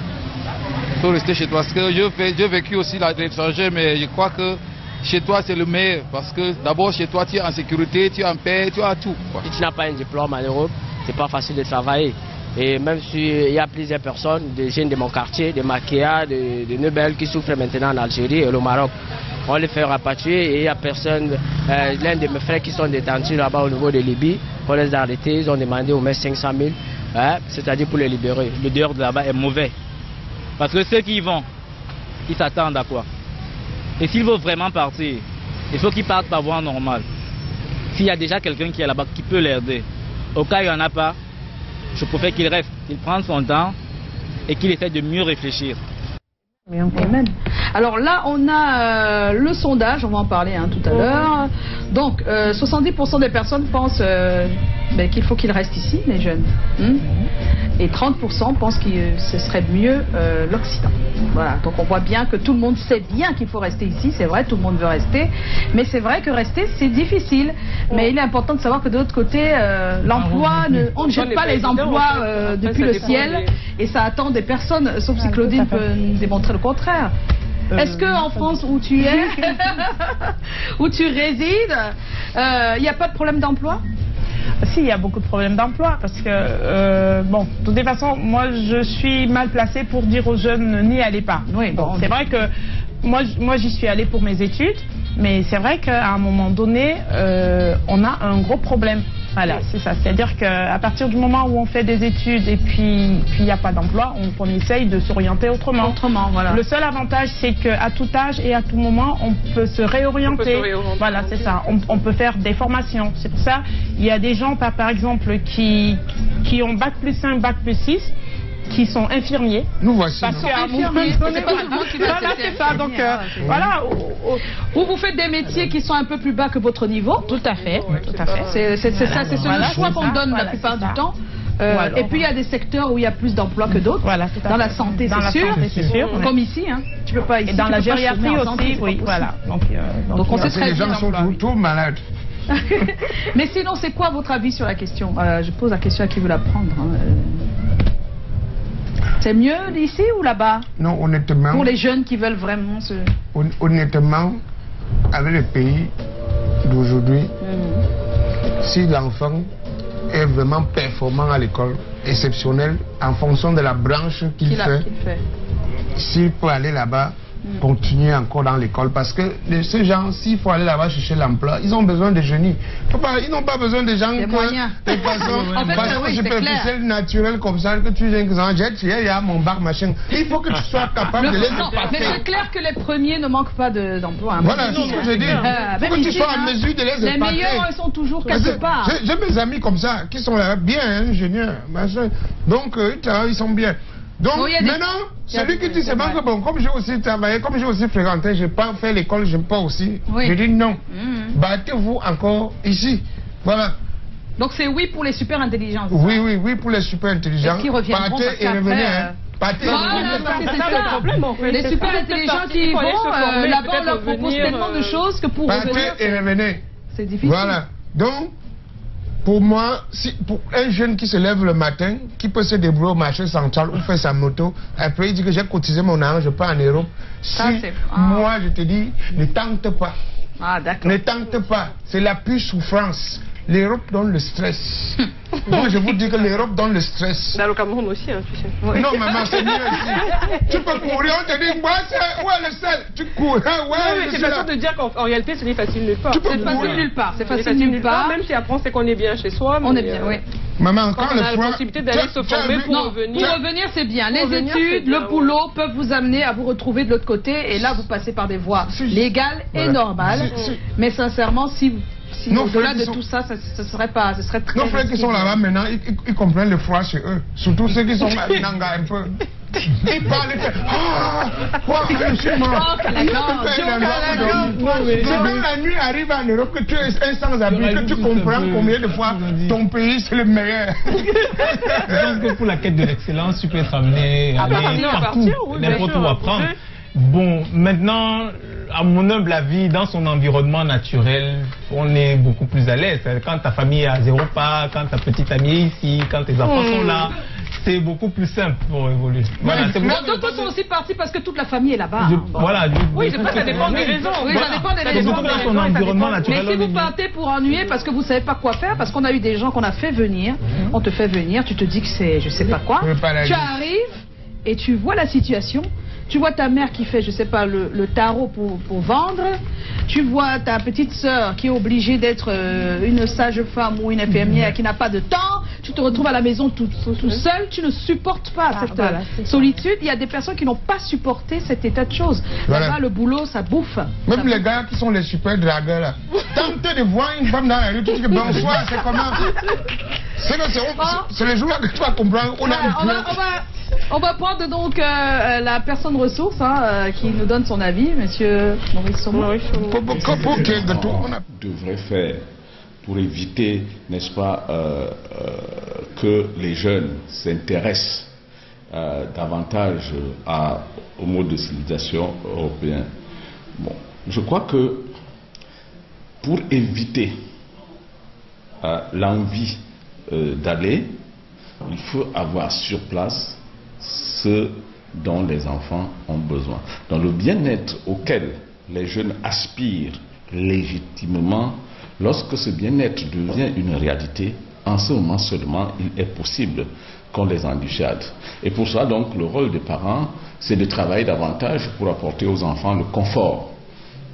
Il faut rester chez toi. Parce que j'ai vécu aussi à l'étranger, mais je crois que chez toi c'est le meilleur. Parce que d'abord chez toi tu es en sécurité, tu es en paix, tu as tout. Si tu n'as pas un diplôme en Europe, c'est pas facile de travailler. Et même s'il y a plusieurs personnes, des jeunes de mon quartier, de Makéa, de Nebel qui souffrent maintenant en Algérie et au Maroc. On les fait rapatrier et il n'y a personne, l'un de mes frères qui sont détenus là-bas au niveau de Libye, pour les arrêter, ils ont demandé au moins 500 000, c'est-à-dire pour les libérer. Le dehors de là-bas est mauvais. Parce que ceux qui y vont, ils s'attendent à quoi? Et s'ils veulent vraiment partir, il faut qu'ils partent par voie normale. S'il y a déjà quelqu'un qui est là-bas qui peut l'aider, au cas où il n'y en a pas, je préfère qu'il reste, qu'il prenne son temps et qu'il essaie de mieux réfléchir. Amen. Alors là, on a le sondage, on va en parler tout à l'heure. Donc, 70% des personnes pensent qu'il faut qu'ils restent ici, les jeunes. Et 30% pensent que ce serait mieux l'Occident. Voilà, donc on voit bien que tout le monde sait bien qu'il faut rester ici, c'est vrai, tout le monde veut rester. Mais c'est vrai que rester, c'est difficile. Mais il est important de savoir que de l'autre côté, l'emploi, on ne jette pas les emplois depuis le ciel. Et ça attend des personnes, sauf si Claudine peut nous démontrer le contraire. Est-ce qu'en France, où tu es, où tu résides, il n'y a pas de problème d'emploi? Si, il y a beaucoup de problèmes d'emploi parce que, bon, de toute façon, moi je suis mal placée pour dire aux jeunes n'y allez pas. Oui, bon, c'est vrai que moi j'y suis allée pour mes études, mais c'est vrai qu'à un moment donné, on a un gros problème. Voilà, c'est ça. C'est-à-dire qu'à partir du moment où on fait des études et puis il n'y a pas d'emploi, on essaye de s'orienter autrement. Voilà. Le seul avantage, c'est qu'à tout âge et à tout moment, on peut se réorienter. Voilà, c'est ça. On peut faire des formations. C'est pour ça, il y a des gens, par exemple, qui ont Bac plus 5, Bac plus 6, qui sont infirmiers. Nous voici. Parce qu'à un moment donné, c'est pas tout le monde qui va c'est ça. Donc voilà. Ou vous faites des métiers qui sont un peu plus bas que votre niveau. Tout à fait. Tout à fait. C'est ça, c'est le choix qu'on donne la plupart du temps. Et puis il y a des secteurs où il y a plus d'emplois que d'autres. Voilà, dans la santé, c'est sûr. Comme ici, tu peux pas ici. Et dans la gériatrie aussi, oui. Voilà. Donc on sait très bien. Les gens sont tout malades. Mais sinon, c'est quoi votre avis sur la question? Je pose la question à qui veut la prendre. C'est mieux ici ou là-bas? Non, honnêtement. Pour les jeunes qui veulent vraiment se... Honnêtement, avec le pays d'aujourd'hui, si l'enfant est vraiment performant à l'école, exceptionnel, en fonction de la branche qu'il fait, s'il peut aller là-bas, continuer encore dans l'école, parce que ces gens, s'il faut aller là-bas chercher l'emploi, ils ont besoin de génies. Ils n'ont pas besoin de gens des moyens. De façon superficielle, naturelle comme ça, que tu viens que il y a mon bar machin. Il faut que tu sois capable de les dépasser. Mais c'est clair que les premiers ne manquent pas d'emploi. Voilà, c'est ce que je dis. Il faut que tu sois en mesure de les dépasser. Les meilleurs, ils sont toujours quelque part. J'ai mes amis comme ça, qui sont là, bien ingénieurs, machin. Donc, ils sont bien. Donc maintenant, celui qui dit c'est bon, comme j'ai aussi travaillé, comme j'ai aussi fréquenté, je n'ai pas fait l'école, je n'aime pas aussi. Je dis non, battez-vous encore ici. Voilà. Donc c'est oui pour les super intelligents. Oui pour les super intelligents. Partez et revenez. C'est le problème en fait. Les super intelligents qui y vont, là-bas on leur propose tellement de choses que pour revenir. Partez et revenez. C'est difficile. Voilà. Donc, pour moi, pour un jeune qui se lève le matin, qui peut se débrouiller au marché central ou faire sa moto, après il dit que j'ai cotisé mon argent, je pars en Europe. Moi, je te dis, ne tente pas. Ne tente pas. C'est la pure souffrance. L'Europe donne le stress. Moi, je vous dis que l'Europe donne le stress. Dans le Cameroun aussi, tu sais. Non, maman, c'est mieux ici. Tu peux courir, on te dit, moi, où est le sel? Tu cours. C'est facile de dire qu'en réalité, ce n'est facile nulle part. C'est facile nulle part. C'est facile nulle part. Même si après, on sait qu'on est bien chez soi. On est bien, oui. Maman, quand on a la possibilité d'aller se former pour revenir. Pour revenir, c'est bien. Les études, le boulot peuvent vous amener à vous retrouver de l'autre côté. Et là, vous passez par des voies légales et normales. Mais sincèrement, si au-delà de tout ça, ce serait très nos frères qui sont là-bas maintenant, ils comprennent le froid chez eux. Surtout ceux qui sont à Nanga un peu. Il parle, il fait je suis mort. C'est quand la nuit arrive en Europe que tu es un sans-abri, que tu comprends combien de fois ton pays c'est le meilleur. Je pense que pour la quête de l'excellence, tu peux être amené à aller partout, n'importe où apprendre. Bon, maintenant, à mon humble avis, dans son environnement naturel, on est beaucoup plus à l'aise. Quand ta famille est à 0 pas, quand ta petite amie est ici, quand tes enfants sont là, c'est beaucoup plus simple pour évoluer. Voilà, d'autres sont aussi partis parce que toute la famille est là-bas. Voilà. Oui, ça dépend des raisons. Oui, ça dépend des raisons. Dans son environnement naturel. Mais si vous partez pour ennuyer parce que vous ne savez pas quoi faire, parce qu'on a eu des gens qu'on a fait venir, on te fait venir, tu te dis que c'est je sais pas quoi, tu arrives et tu vois la situation. Tu vois ta mère qui fait, je sais pas, le tarot pour vendre. Tu vois ta petite sœur qui est obligée d'être une sage-femme ou une infirmière qui n'a pas de temps. Tu te retrouves à la maison tout seul. Tu ne supportes pas cette solitude. Il y a des personnes qui n'ont pas supporté cet état de choses. Là-bas, le boulot, ça bouffe. Même les gars qui sont les super dragueurs là. Tenter de voir une femme dans la rue, tu dis que bonsoir, c'est comment? C'est le jour-là que tu vas comprendre. On va prendre donc la personne ressource qui nous donne son avis, monsieur Maurice Somo. Devrait faire pour éviter, n'est-ce pas, que les jeunes s'intéressent davantage au mode de civilisation européen. Bon, je crois que pour éviter l'envie d'aller, il faut avoir sur place ce dont les enfants ont besoin. Dans le bien-être auquel les jeunes aspirent légitimement, lorsque ce bien-être devient une réalité, en ce moment seulement, il est possible qu'on les enduchade. Et pour ça, donc, le rôle des parents, c'est de travailler davantage pour apporter aux enfants le confort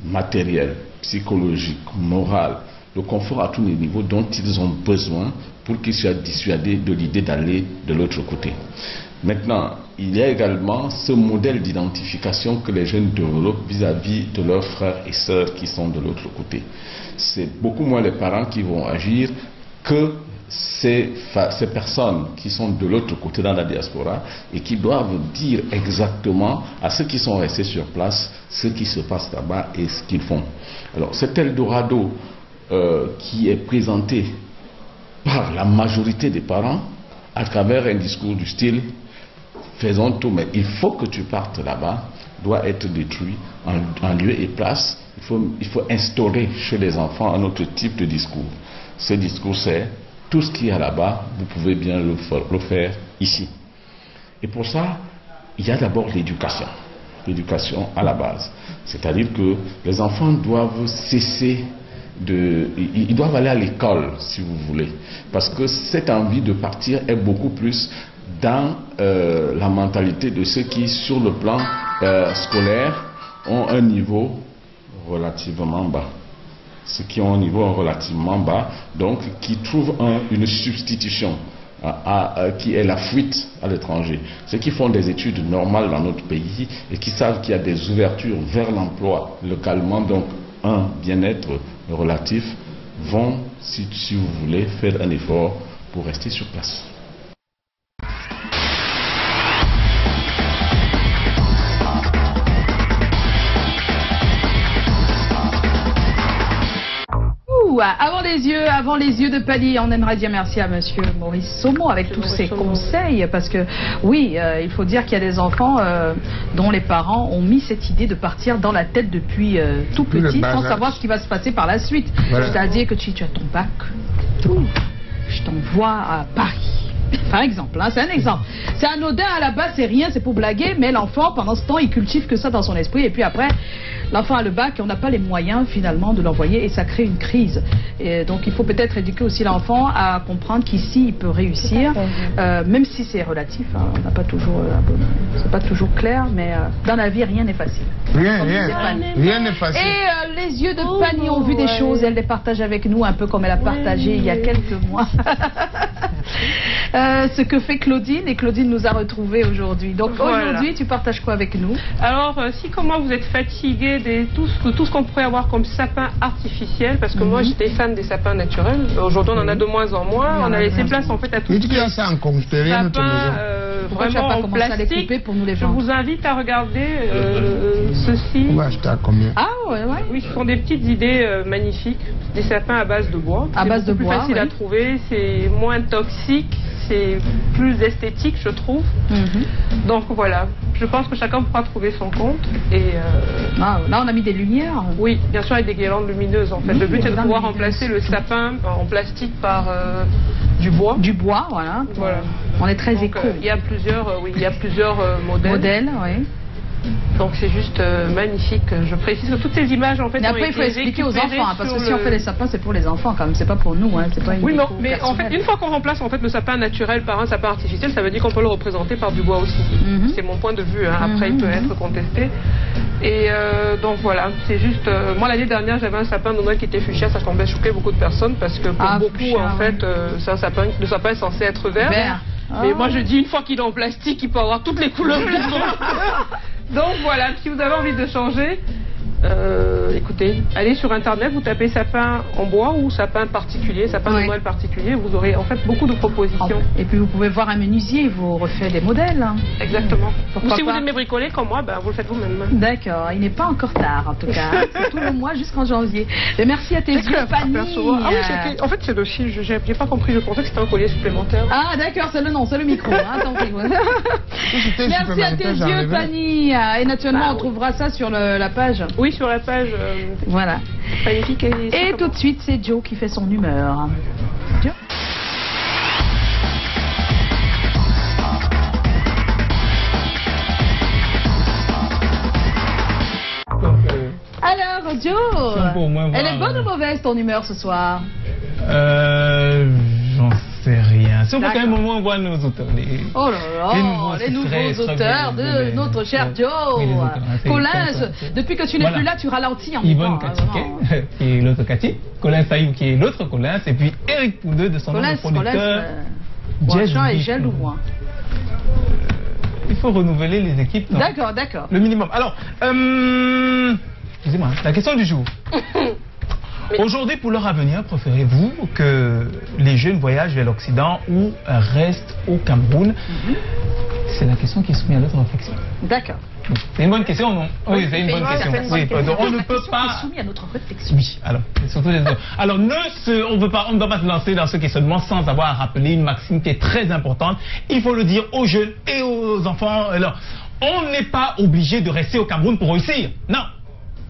matériel, psychologique, moral, le confort à tous les niveaux dont ils ont besoin pour qu'ils soient dissuadés de l'idée d'aller de l'autre côté. Maintenant, il y a également ce modèle d'identification que les jeunes développent vis-à-vis de leurs frères et sœurs qui sont de l'autre côté. C'est beaucoup moins les parents qui vont agir que ces personnes qui sont de l'autre côté dans la diaspora et qui doivent dire exactement à ceux qui sont restés sur place ce qui se passe là-bas et ce qu'ils font. Alors, cet Eldorado qui est présenté par la majorité des parents à travers un discours du style faisons tout, mais il faut que tu partes là-bas, doit être détruit en lieu et place. Il faut instaurer chez les enfants un autre type de discours. Ce discours, c'est tout ce qu'il y a là-bas, vous pouvez bien le faire ici. Et pour ça, il y a d'abord l'éducation. L'éducation à la base. C'est-à-dire que les enfants doivent cesser ils doivent aller à l'école, si vous voulez. Parce que cette envie de partir est beaucoup plus dans la mentalité de ceux qui, sur le plan scolaire, ont un niveau relativement bas. Ceux qui ont un niveau relativement bas, donc qui trouvent une substitution qui est la fuite à l'étranger. Ceux qui font des études normales dans notre pays et qui savent qu'il y a des ouvertures vers l'emploi localement, donc un bien-être relatif, vont, si vous voulez, faire un effort pour rester sur place. Avant les yeux de Pali, on aimerait dire merci à monsieur Maurice Somo avec tous ses conseils, parce que oui, il faut dire qu'il y a des enfants dont les parents ont mis cette idée de partir dans la tête depuis tout petit, sans savoir ce qui va se passer par la suite. Voilà. C'est-à-dire que tu as ton bac, je t'envoie à Paris. Par exemple, c'est un exemple. C'est anodin à la base, c'est rien, c'est pour blaguer, mais l'enfant, pendant ce temps, il cultive que ça dans son esprit, et puis après, l'enfant a le bac, et on n'a pas les moyens finalement de l'envoyer, et ça crée une crise. Et donc il faut peut-être éduquer aussi l'enfant à comprendre qu'ici, il peut réussir, même si c'est relatif, on n'a pas toujours, c'est pas toujours clair, mais dans la vie, rien n'est facile. Rien n'est facile. Et les yeux de Pani ont vu des choses, elle les partage avec nous, un peu comme elle a partagé il y a quelques mois. Ce que fait Claudine, et Claudine nous a retrouvés aujourd'hui. Donc aujourd'hui, tu partages quoi avec nous? Alors, si comme moi vous êtes fatigué de tout ce qu'on pourrait avoir comme sapin artificiel, parce que moi j'étais fan des sapins naturels, aujourd'hui on en a de moins en moins, on a laissé place en fait à tout ce qui est sapin Pourquoi tu n'as vraiment pas en commencé à les plastique. couper pour nous les Je vendre? vous invite à regarder ceci. On va acheter à combien? Ah ouais, ouais. Oui, ce sont des petites idées magnifiques. Des sapins à base de bois. À base de bois, C'est plus facile à trouver, c'est moins toxique, c'est plus esthétique, je trouve. Donc voilà, je pense que chacun pourra trouver son compte. Et là, on a mis des lumières. Oui, bien sûr, avec des guirlandes lumineuses. En fait, le but c'est de pouvoir remplacer le sapin en plastique par du bois. Du bois, voilà. On est très éco. Il y a plusieurs, il y a plusieurs modèles. Oui. Donc c'est juste magnifique. Je précise que toutes ces images en fait. Mais après il faut expliquer aux enfants, parce que si on fait les sapins, c'est pour les enfants quand même, c'est pas pour nous, hein, c'est pas une. Oui, non, mais en fait, une fois qu'on remplace en fait le sapin naturel par un sapin artificiel, ça veut dire qu'on peut le représenter par du bois aussi. C'est mon point de vue. Hein. Après, il peut être contesté. Et donc voilà, c'est juste. Moi l'année dernière, j'avais un sapin de Noël qui était fuchsia, ça semblait choquer beaucoup de personnes parce que pour beaucoup fuchsia, en fait, c'est un sapin. Le sapin est censé être vert. Mais moi je dis une fois qu'il est en plastique, il peut avoir toutes les couleurs. Donc voilà, si vous avez envie de changer, écoutez, allez sur internet, vous tapez sapin en bois ou sapin particulier, sapin de Noël particulier, vous aurez en fait beaucoup de propositions. Et puis vous pouvez voir un menuisier, vous refait des modèles. Exactement. Ou si vous aimez bricoler comme moi, ben, vous le faites vous-même. D'accord, il n'est pas encore tard en tout cas, c'est tout le mois jusqu'en janvier. Et merci à tes yeux, Fanny. Ah oui, en fait c'est le fil, j'ai pas compris, je pensais que c'était un collier supplémentaire. Ah d'accord, c'est le nom, c'est le micro. Hein, tant pis. Merci à tes yeux, Fanny. Et naturellement, on trouvera ça sur la page. Oui, sur la page. Voilà. Magnifique. Et tout de suite, c'est Joe qui fait son humeur. Joe. Alors, Joe, elle est bonne ou mauvaise ton humeur ce soir? J'en sais rien. Si on peut quand même au moins voir nos auteurs. Oh là là, les nouveaux auteurs de notre cher Joe. Collins, depuis que tu n'es plus là, tu ralentis en Yvonne Katiké, qui est l'autre Cathy. Colin Saïou, qui est l'autre Collins. Et puis Eric Poudeux, de son nom de producteur. Boischamp et jaloux. Il faut renouveler les équipes. D'accord, d'accord. Le minimum. Alors, excusez-moi, la question du jour. Aujourd'hui, pour leur avenir, préférez-vous que les jeunes voyagent vers l'Occident ou restent au Cameroun? C'est la question qui est soumise à notre réflexion. D'accord. C'est une bonne question, non? Oui, c'est une bonne question. Oui, on ne peut pas. Soumis à notre réflexion. Oui, alors, surtout les autres. Alors, on ne doit pas se lancer dans ce questionnement sans avoir rappelé une maxime qui est très importante. Il faut le dire aux jeunes et aux enfants. Alors, on n'est pas obligé de rester au Cameroun pour réussir. Non.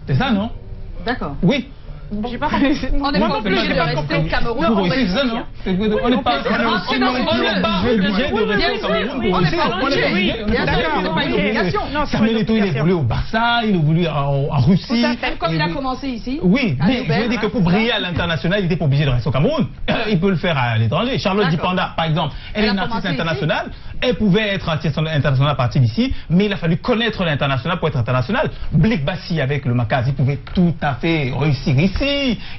C'est ça, non? D'accord. Oui. J'ai pas compris. On n'est pas obligé de rester au Cameroun pour réussir. On n'est pas obligé de rester au Cameroun pour réussir. Samuel Eto'o, il est voulu au Barça, il est voulu en Russie. Comme il a commencé ici. Oui, mais je veux dire que pour briller à l'international, il n'était pas obligé de rester au Cameroun. Il peut le faire à l'étranger. Charlotte Dipanda, par exemple, elle est une artiste internationale. Elle pouvait être artiste internationale à partir d'ici, mais il a fallu connaître l'international pour être international. Blake Bassi, avec le Macaz, il pouvait tout à fait réussir ici.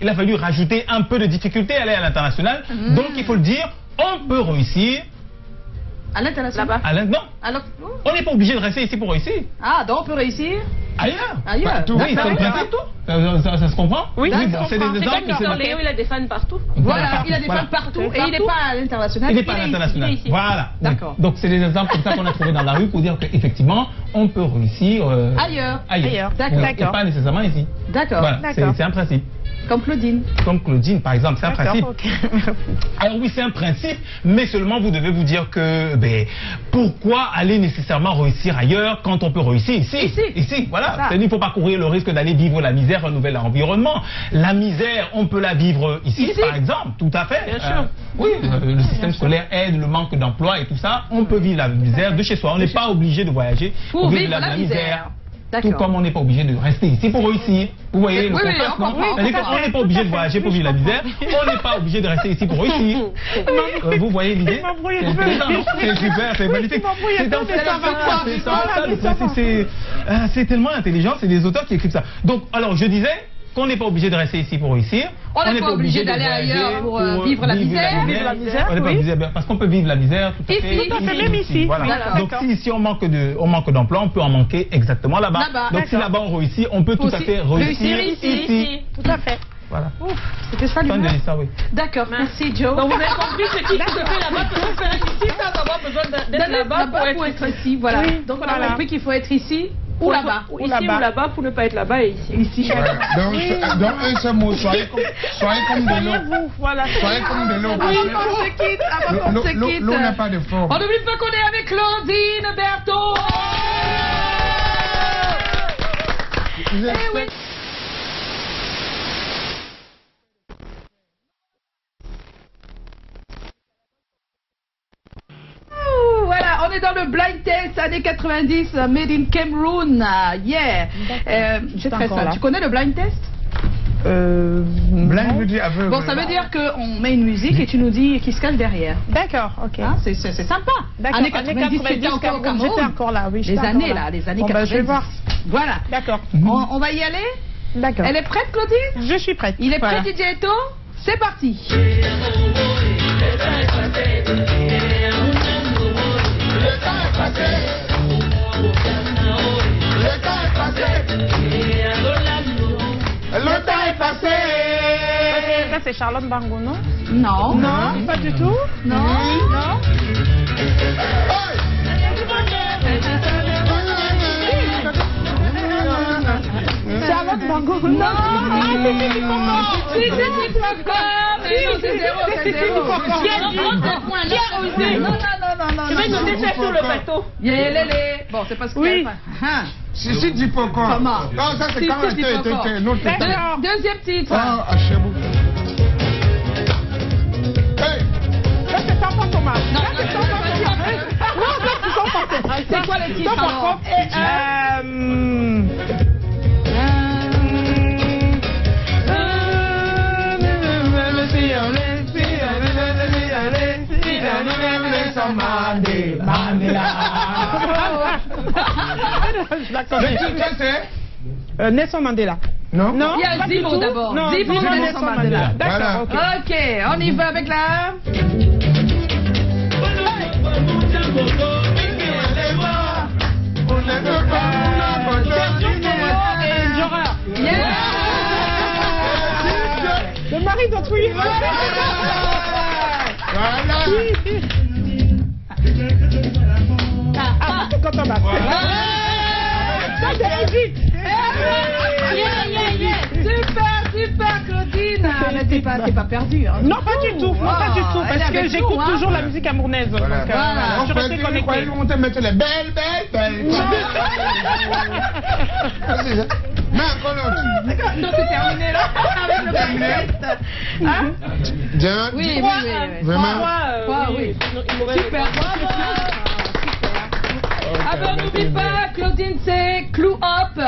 Il a fallu rajouter un peu de difficulté à aller à l'international. Donc il faut le dire, on peut réussir. À l'international? Non. Alors, on n'est pas obligé de rester ici pour réussir. Ah, donc on peut réussir ailleurs. Ailleurs. Partout. Oui, c'est le principe. Ça se comprend? Oui, bon, c'est des exemples. Comme Léo, il a des fans partout. Voilà, il a des fans partout. Et il n'est pas à l'international. Il n'est pas à l'international. Voilà. D'accord. Donc c'est des exemples comme ça qu'on a trouvé dans la rue pour dire qu'effectivement, on peut réussir ailleurs. D'accord. Et pas nécessairement ici. D'accord. Voilà, c'est un principe. Comme Claudine. Comme Claudine, par exemple, c'est un principe. Okay. Alors oui, c'est un principe, mais seulement vous devez vous dire que, pourquoi aller nécessairement réussir ailleurs quand on peut réussir ici? Ici, voilà. Il ne faut pas courir le risque d'aller vivre la misère, un nouvel environnement. La misère, on peut la vivre ici, par exemple, tout à fait. Bien sûr. Oui, le système scolaire aide, le manque d'emploi et tout ça. On peut vivre la misère de chez soi. On n'est pas obligé de voyager pour vivre la misère. Tout comme on n'est pas obligé de rester ici pour réussir. Vous voyez le contraste, non? C'est-à-dire qu'on n'est pas obligé de voyager pour vivre la misère. On n'est pas obligé de rester ici pour réussir. Vous voyez l'idée? C'est super, c'est magnifique. C'est tellement intelligent, c'est des auteurs qui écrivent ça. Donc, alors, je disais qu'on n'est pas obligé de rester ici pour réussir. On n'est pas obligé d'aller ailleurs pour vivre la misère. On n'est pas obligé, parce qu'on peut vivre la misère tout à fait. Tout à fait, même ici. Voilà. Donc si on manque d'emploi, on peut en manquer exactement là-bas. Donc si là-bas on réussit, on peut tout à fait réussir ici. Tout à fait. Voilà. C'était ça l'humour. Oui. D'accord, merci Joe. Donc vous avez compris ce qui se fait là-bas peut se faire ici. besoin d'être là-bas pour être ici. Voilà. Oui, donc on a compris qu'il faut être ici ou là-bas. Ici ou là-bas pour ne pas être là-bas et ici. Voilà. Donc un seul mot, soyez comme de l'eau. Voilà. Soyez comme de l'eau. Oui, on se quitte avant qu'on se quitte. L'eau n'a pas de forme. On n'oublie pas qu'on est avec Claudine Berthaud. Oui. Voilà, on est dans le blind test années 90, made in Cameroon. Yeah. C'est très simple. Tu connais le blind test? Blind veut dire aveugle. Bon, ça veut dire qu'on met une musique et tu nous dis qui se cache derrière. D'accord, ok. Hein, c'est sympa. Années 90, j'étais encore là, oui. Les années 90. Je vais voir. Voilà. D'accord. On va y aller? D'accord. Elle est prête, Claudine? Je suis prête. Il est prêt, DJ Eto? C'est parti. Le temps est passé. Ça c'est Charlotte Bango, non? Non. Non, pas du tout. Non. Non. Charlotte Bango. Non. C'est zéro. Qui a osé? Non. Je vais noter ça sur le bateau. Bon, c'est parce que... Oui. Si du pocon. Comment? Non, ça c'est quand c'était notre temps. Deuxième titre. Ah, Achebou. Hey! Ça c'est Fanfan Thomas. Non, c'est Fanfan Thomas. Non, ça c'est Fanfan Thomas. C'est quoi le titre alors? Nelson Mandela. Non. Non. Il y a Zimo d'abord. Non, Zimo Nelson Mandela. D'accord. Ok, on y va avec la... Le mari d'Antoine. Voilà. Ah, c'est quand on va faire. Ça c'est Égypte. Super Claudine. T'es pas perdue. Hein. Non, pas du tout. Parce que j'écoute toujours la musique camerounaise. Voilà. Je suis restée connectée. On te mettre les belles. Mais encore l'autre. Donc c'est terminé là avec le blind test. Hein? Oui. Vraiment. Oui. Super. Ah ben n'oublie pas, Claudine, c'est Clou Up.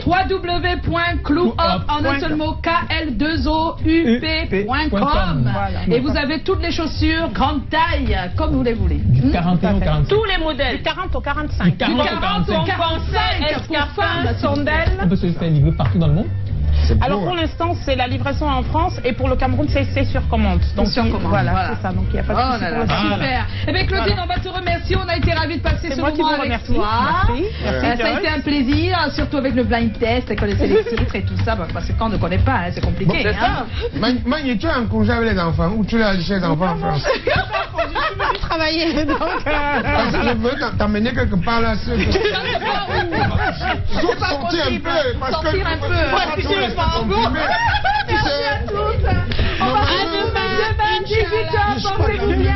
www.clouup en un seul mot, KL2OUP.com. Et vous avez toutes les chaussures, grande taille, comme vous les voulez. Du 41 au 45. Tous les modèles. Du 40 au 45. Du 40 au 45. Escarpins, sondelles. On peut se faire livrer partout dans le monde. Alors pour l'instant, c'est la livraison en France et pour le Cameroun, c'est sur commande. Donc sur commande. Voilà. C'est ça. Donc il n'y a pas de souci. Super. Eh bien Claudine, on va te remercier. On a été ravis de passer ce moment avec toi. Merci. Ça a été un plaisir, surtout avec le blind test, connaître les titres et tout ça, parce que quand on ne connaît pas, c'est compliqué. C'est ça. Magné, tu es en congé avec les enfants ou tu es chez les enfants en France? Je veux travailler. Donc je veux t'emmener quelque part là. Sortir un peu. Sortir un peu. Merci à tous. On va demain, 18h, portez-vous bien.